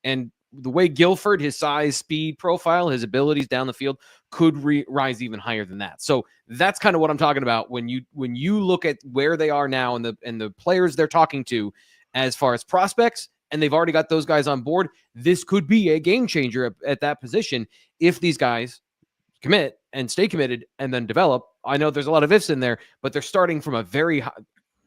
And the way Guilford, his size, speed profile, his abilities down the field could rise even higher than that. So that's kind of what I'm talking about when you look at where they are now and the players they're talking to as far as prospects, and they've already got those guys on board. This could be a game changer at that position if these guys commit and stay committed and then develop. I know there's a lot of ifs in there, but they're starting from a very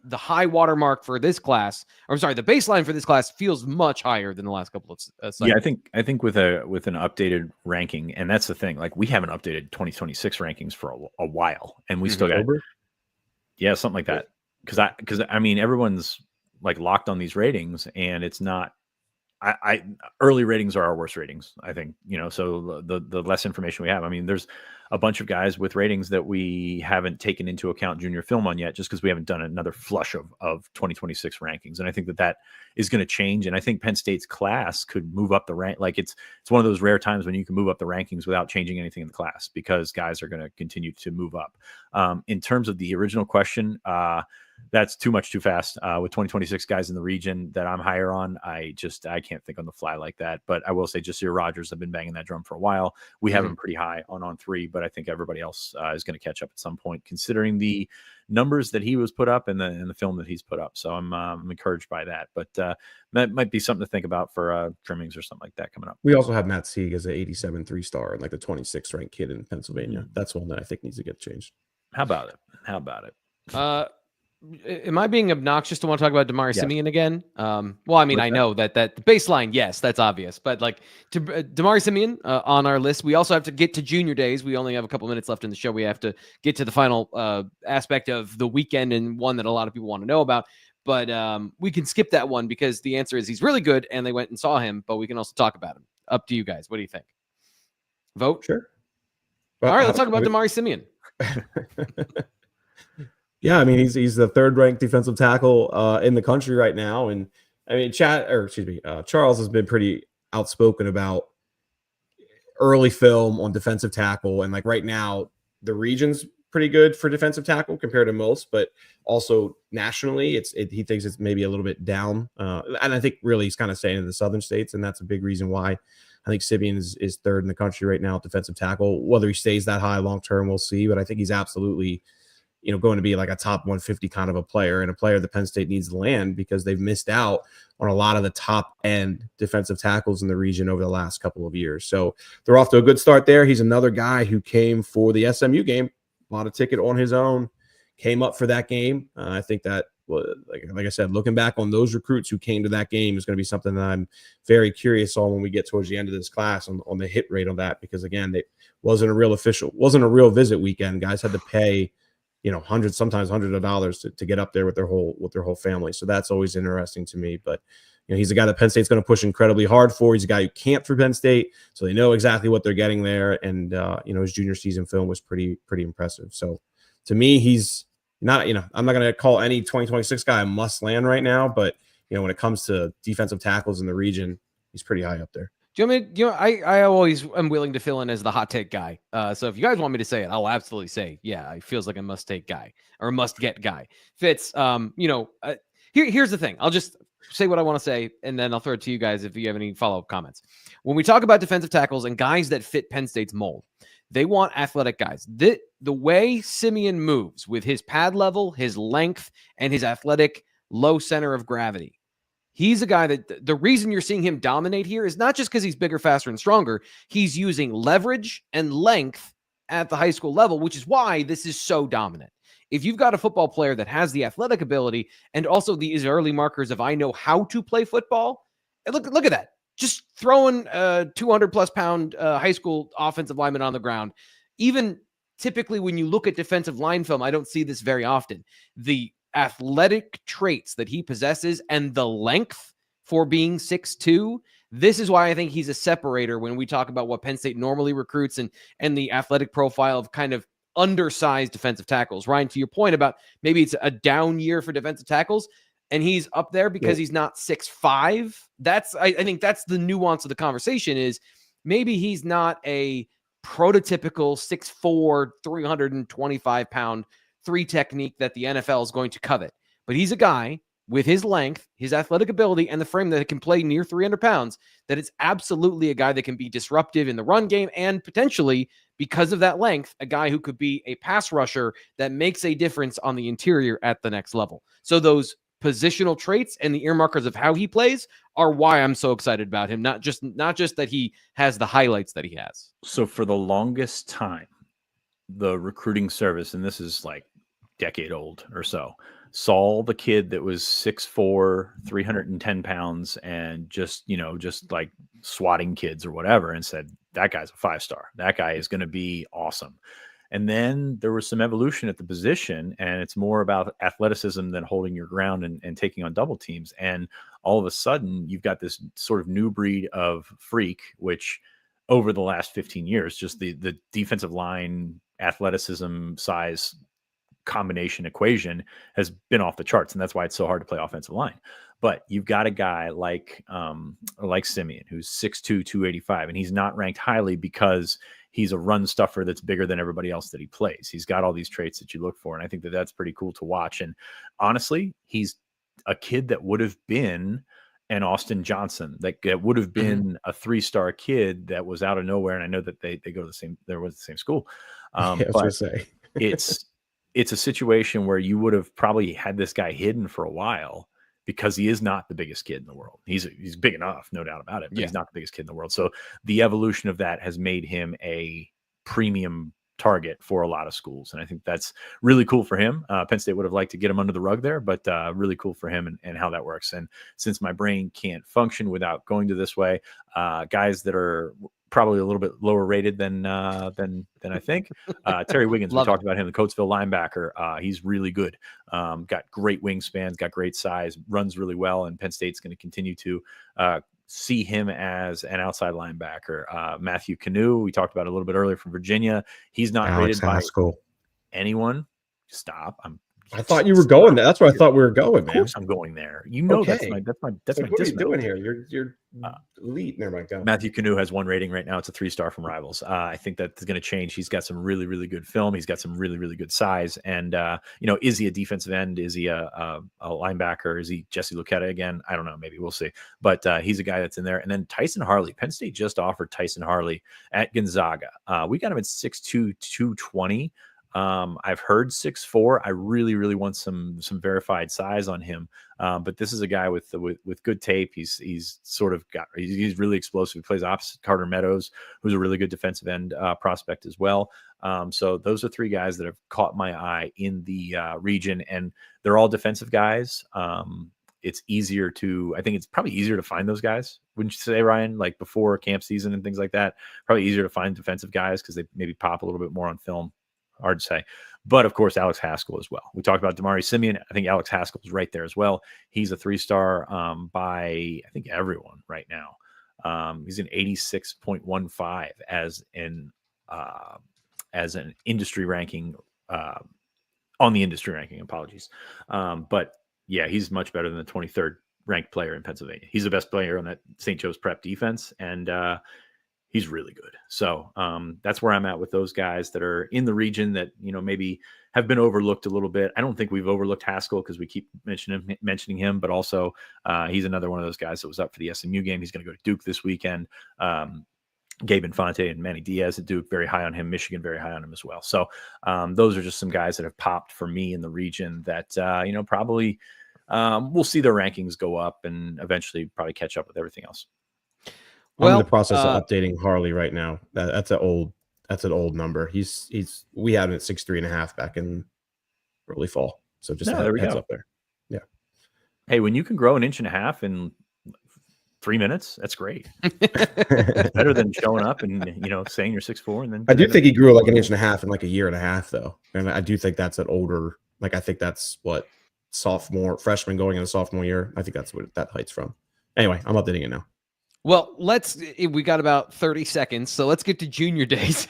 the high watermark for this class, or I'm sorry, the baseline for this class feels much higher than the last couple of cycles. Yeah, I think with an updated ranking, and that's the thing, like we haven't updated 2026 rankings for a while, and we still got something like that. Because I mean, everyone's like locked on these ratings, and it's not. Early ratings are our worst ratings, I think, so the less information we have. I mean, there's a bunch of guys with ratings that we haven't taken into account junior film on yet, just because we haven't done another flush of 2026 rankings. And I think that is going to change. And I think Penn State's class could move up the rank. Like it's one of those rare times when you can move up the rankings without changing anything in the class, because guys are going to continue to move up. In terms of the original question, that's too much too fast. With 2026 guys in the region that I'm higher on, I can't think on the fly like that. But I will say Jasir Rogers, I've been banging that drum for a while. We have him pretty high on 3, but I think everybody else is going to catch up at some point, considering the numbers that he was put up and the film that he's put up. So I'm encouraged by that. But that might be something to think about for trimmings or something like that coming up. We also have Matt Sieg as an 87 3-star and like the 26th ranked kid in Pennsylvania. That's one that I think needs to get changed. How about it? Am I being obnoxious to want to talk about Damari Simeon again? Well, I mean, I know that the baseline, yes, that's obvious. But like to Damari Simeon on our list, we also have to get to junior days. We only have a couple minutes left in the show. We have to get to the final aspect of the weekend, and one that a lot of people want to know about. But we can skip that one because the answer is he's really good, and they went and saw him. But we can also talk about him. Up to you guys. What do you think? Vote? Sure. All right, let's talk about Damari Simeon. Yeah, I mean, he's the 3rd ranked defensive tackle in the country right now. And I mean, Charles has been pretty outspoken about early film on defensive tackle. And like right now, the region's pretty good for defensive tackle compared to most, but also nationally, he thinks it's maybe a little bit down. And I think really he's kind of staying in the southern states. And that's a big reason why I think Simeon is 3rd in the country right now at defensive tackle. Whether he stays that high long term, we'll see. But I think he's absolutely going to be like a top 150 kind of a player, and a player that Penn State needs to land because they've missed out on a lot of the top end defensive tackles in the region over the last couple of years. So they're off to a good start there. He's another guy who came for the SMU game, bought a ticket on his own, came up for that game. I think that, like I said, looking back on those recruits who came to that game is going to be something that I'm very curious on when we get towards the end of this class on the hit rate on that, because again, it wasn't a real visit weekend. Guys had to pay hundreds, sometimes hundreds of dollars to get up there with their whole family. So that's always interesting to me. But he's a guy that Penn State's going to push incredibly hard for. He's a guy who camped for Penn State, so they know exactly what they're getting there. And his junior season film was pretty impressive. So to me, he's not. I'm not going to call any 2026 guy a must land right now, but when it comes to defensive tackles in the region, he's pretty high up there. Do you want me? I always am willing to fill in as the hot take guy. So if you guys want me to say it, I'll absolutely say, yeah, it feels like a must take guy or a must get guy. Fitz, here's the thing. I'll just say what I want to say, and then I'll throw it to you guys if you have any follow-up comments. When we talk about defensive tackles and guys that fit Penn State's mold, they want athletic guys. The way Simeon moves with his pad level, his length, and his athletic low center of gravity, he's a guy that the reason you're seeing him dominate here is not just because he's bigger, faster, and stronger. He's using leverage and length at the high school level, which is why this is so dominant. If you've got a football player that has the athletic ability and also these early markers of I know how to play football, and look at that. Just throwing a 200-plus pound high school offensive lineman on the ground. Even typically when you look at defensive line film, I don't see this very often. The athletic traits that he possesses and the length for being 6'2", this is why I think he's a separator when we talk about what Penn State normally recruits and the athletic profile of kind of undersized defensive tackles. Ryan, to your point about maybe it's a down year for defensive tackles, and he's up there because he's not 6'5". I think that's the nuance of the conversation is maybe he's not a prototypical 6'4", 325-pound three technique that the NFL is going to covet. But he's a guy with his length, his athletic ability, and the frame that can play near 300 pounds, that it's absolutely a guy that can be disruptive in the run game and potentially, because of that length, a guy who could be a pass rusher that makes a difference on the interior at the next level. So those positional traits and the earmarkers of how he plays are why I'm so excited about him. Not just that he has the highlights that he has. So for the longest time, the recruiting service, and this is like decade old or so, saw the kid that was 6'4", 310 pounds and just like swatting kids or whatever and said, that guy's a 5-star. That guy is going to be awesome. And then there was some evolution at the position, and it's more about athleticism than holding your ground and taking on double teams. And all of a sudden you've got this sort of new breed of freak, which over the last 15 years, just the defensive line athleticism size combination equation has been off the charts, and that's why it's so hard to play offensive line. But you've got a guy like Simeon, who's 6'2", 285, and he's not ranked highly because he's a run stuffer that's bigger than everybody else that he plays. He's got all these traits that you look for, and I think that that's pretty cool to watch. And honestly, he's a kid that would have been an Austin Johnson, that would have been a 3-star kid that was out of nowhere. And I know that they go to the same school. But it's a situation where you would have probably had this guy hidden for a while because he is not the biggest kid in the world. He's big enough, no doubt about it, but he's not the biggest kid in the world. So the evolution of that has made him a premium target for a lot of schools. And I think that's really cool for him. Penn State would have liked to get him under the rug there, but really cool for him and how that works. And since my brain can't function without going to this way, guys that are probably a little bit lower rated than I think. Terry Wiggins, we talked about him, the Coatesville linebacker. He's really good. Got great wingspans, got great size, runs really well, and Penn State's going to continue to see him as an outside linebacker. Matthew Canoe, we talked about a little bit earlier from Virginia. He's not rated by anyone. Stop. I thought you were going there. That's where I thought we were going, man. Of course I'm going there. You know, that's my what are you doing here? You're elite. Never mind. Go. Matthew Canoe has one rating right now. It's a 3-star from Rivals. I think that's going to change. He's got some really, really good film. He's got some really, really good size. And is he a defensive end? Is he a linebacker? Is he Jesse Lucchetta again? I don't know. Maybe we'll see. But he's a guy that's in there. And then Tyson Harley. Penn State just offered Tyson Harley at Gonzaga. We got him at 6'2", 220. I've heard 6'4". I really, really want some verified size on him. But this is a guy with good tape. He's really explosive. He plays opposite Carter Meadows, who's a really good defensive end prospect as well. So those are 3 guys that have caught my eye in the region, and they're all defensive guys. I think it's probably easier to find those guys. Wouldn't you say, Ryan? Like before camp season and things like that, probably easier to find defensive guys because they maybe pop a little bit more on film. Hard to say. But of course, Alex Haskell as well. We talked about Damari Simeon. I think Alex Haskell is right there as well. He's a 3-star by, I think, everyone right now. He's an 86.15 as an industry ranking, on the industry ranking, apologies. But yeah, he's much better than the 23rd ranked player in Pennsylvania. He's the best player on that St. Joe's Prep defense. And he's really good. So that's where I'm at with those guys that are in the region that, maybe have been overlooked a little bit. I don't think we've overlooked Haskell because we keep mentioning him, but also he's another one of those guys that was up for the SMU game. He's going to go to Duke this weekend. Gabe Infante and Manny Diaz at Duke, very high on him. Michigan, very high on him as well. So those are just some guys that have popped for me in the region that, probably we'll see their rankings go up and eventually probably catch up with everything else. I'm in the process of updating Harley right now. That's an old That's an old number. We had him at 6'3.5" back in early fall. So just No, there we heads go. up there. Yeah. Hey, when you can grow 1.5 inches in 3 minutes, that's great. Better than showing up and saying you're 6'4" and then I do think he grew like 1.5 inches in like a year and a half though, and I do think that's an older. Like I think that's what freshman going into sophomore year. I think that's what that height's from. Anyway, I'm updating it now. Well, we got about 30 seconds, so let's get to junior days.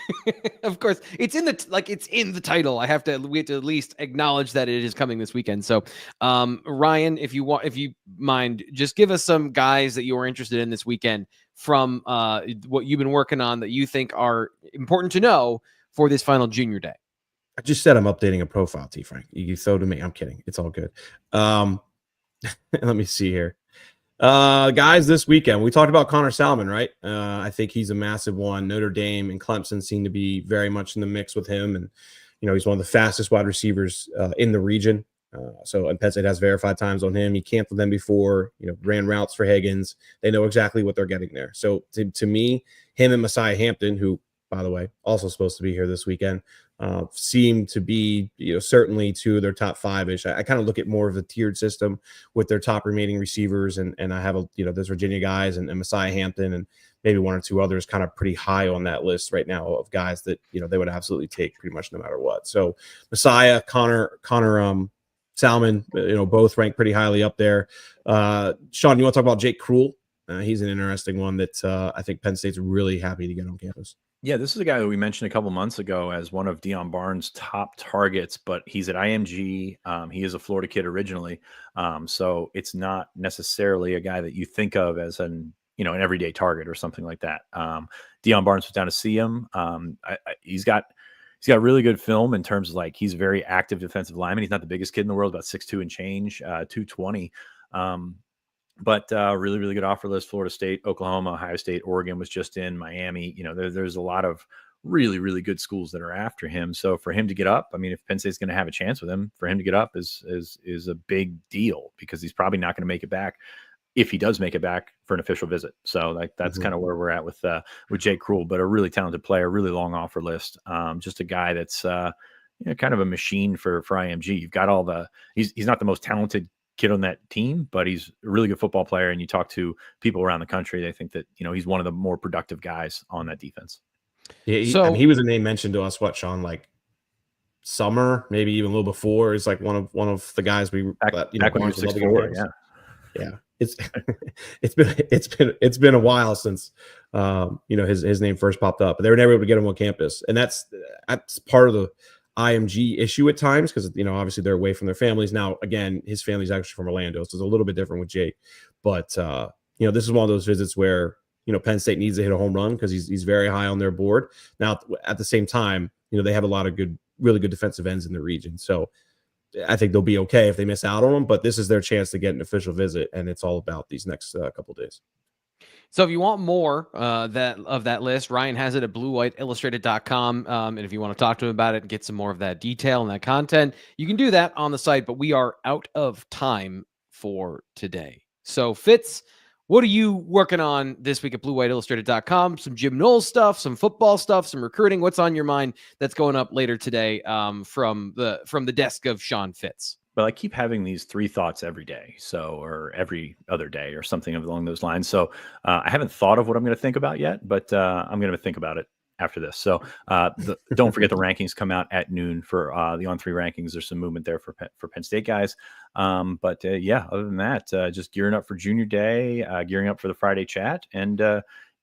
Of course, it's in the title. We have to at least acknowledge that it is coming this weekend. So, Ryan, if you mind, just give us some guys that you are interested in this weekend from what you've been working on that you think are important to know for this final junior day. I just said I'm updating a profile, T. Frank. You throw to me. I'm kidding. It's all good. Let me see here. Guys, this weekend, we talked about Connor Salmon, right? I think he's a massive one. Notre Dame and Clemson seem to be very much in the mix with him. And, he's one of the fastest wide receivers in the region. And Penn State has verified times on him. He camped with them before, ran routes for Higgins. They know exactly what they're getting there. So to me, him and Messiah Hampton, who, by the way, also supposed to be here this weekend, seem to be, certainly two of their top 5-ish. I kind of look at more of a tiered system with their top remaining receivers. And I have, those Virginia guys and Messiah Hampton and maybe one or two others kind of pretty high on that list right now of guys that, they would absolutely take pretty much no matter what. So Messiah, Connor Salmon, both ranked pretty highly up there. Sean, you want to talk about Jake Krull? He's an interesting one that I think Penn State's really happy to get on campus. Yeah, this is a guy that we mentioned a couple months ago as one of Deion Barnes' top targets, but he's at IMG. He is a Florida kid originally, so it's not necessarily a guy that you think of as an everyday target or something like that. Deion Barnes was down to see him. He's got really good film in terms of he's a very active defensive lineman. He's not the biggest kid in the world, about 6'2" and change, 220. But really, really good offer list. Florida State, Oklahoma, Ohio State, Oregon was just in, Miami. There's a lot of really, really good schools that are after him. So for him to get up, if Penn State's going to have a chance with him, for him to get up is a big deal because he's probably not going to make it back if he does make it back for an official visit. So that's kind of where we're at with Jake Krull, but a really talented player, really long offer list. Just a guy that's kind of a machine for IMG. You've got he's not the most talented kid on that team, but he's a really good football player. And you talk to people around the country, they think that, he's one of the more productive guys on that defense. Yeah, he was a name mentioned to us, Sean, summer, maybe even a little before. It's one of the guys we back when he was 6'4", yeah. It's been a while since his name first popped up, but they were never able to get him on campus. And that's part of the IMG issue at times because obviously they're away from their families. Now again, his family's actually from Orlando, so it's a little bit different with Jake. But this is one of those visits where Penn State needs to hit a home run because he's very high on their board. Now at the same time, they have a lot of really good defensive ends in the region. So I think they'll be okay if they miss out on him, but this is their chance to get an official visit, and it's all about these next couple days. So if you want more of that list, Ryan has it at BlueWhiteIllustrated.com. And if you want to talk to him about it and get some more of that detail and that content, you can do that on the site. But we are out of time for today. So Fitz, what are you working on this week at BlueWhiteIllustrated.com? Some Jim Knowles stuff, some football stuff, some recruiting. What's on your mind that's going up later today from the desk of Sean Fitz? Well, I keep having these 3 thoughts every day, or every other day or something along those lines. So I haven't thought of what I'm going to think about yet, but I'm going to think about it after this. So don't forget the rankings come out at noon for the On3 rankings. There's some movement there for Penn State guys. Other than that, just gearing up for junior day, gearing up for the Friday chat, and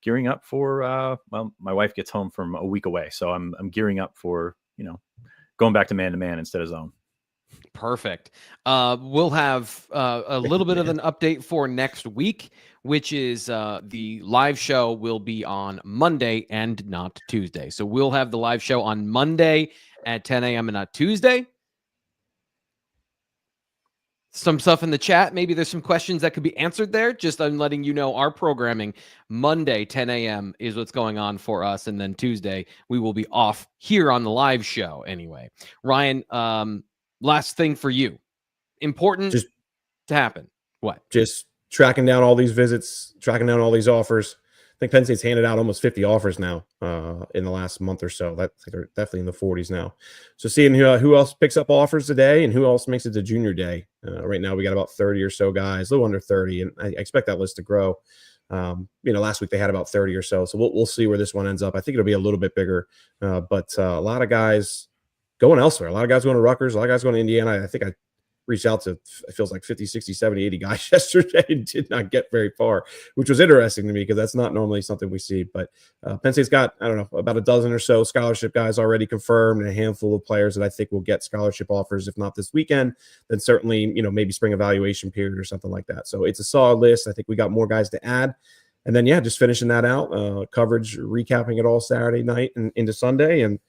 gearing up for, my wife gets home from a week away. So I'm gearing up for, going back to man instead of zone. Perfect. We'll have a little bit of an update for next week, which is the live show will be on Monday and not Tuesday. So we'll have the live show on Monday at 10 a.m. and not Tuesday. Some stuff in the chat. Maybe there's some questions that could be answered there. Just I'm letting you know our programming Monday, 10 a.m. is what's going on for us. And then Tuesday, we will be off here on the live show anyway. Ryan, last thing for you. Important to happen. What? Just tracking down all these visits, tracking down all these offers. think Penn State's handed out almost 50 offers now in the last month or so. They're definitely in the 40s now. So seeing who else picks up offers today and who else makes it to junior day. Right now we got about 30 or so guys, a little under 30, and I expect that list to grow. Last week they had about 30 or so. So we'll see where this one ends up. I think it'll be a little bit bigger, but a lot of guys going elsewhere. A lot of guys going to Rutgers, a lot of guys going to Indiana. I think I reached out to, it feels like 50, 60, 70, 80 guys yesterday and did not get very far, which was interesting to me because that's not normally something we see. But Penn State's got, I don't know, about a dozen or so scholarship guys already confirmed, and a handful of players that I think will get scholarship offers, if not this weekend, then certainly, maybe spring evaluation period or something like that. So it's a solid list. I think we got more guys to add. And then, just finishing that out, coverage, recapping it all Saturday night and into Sunday. And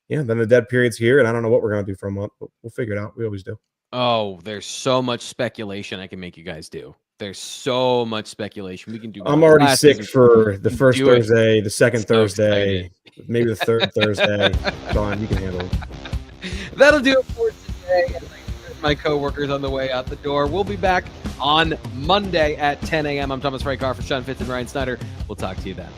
then the dead period's here, and I don't know what we're going to do for a month, but we'll figure it out. We always do. Oh, there's so much speculation I can make you guys do. There's so much speculation we can do. I'm already sick for the first Thursday, the second Thursday, maybe the third Thursday. Sean, you can handle it. That'll do it for today. My coworkers on the way out the door. We'll be back on Monday at 10 a.m. I'm Thomas Rankar for Sean Fitz and Ryan Snyder. We'll talk to you then.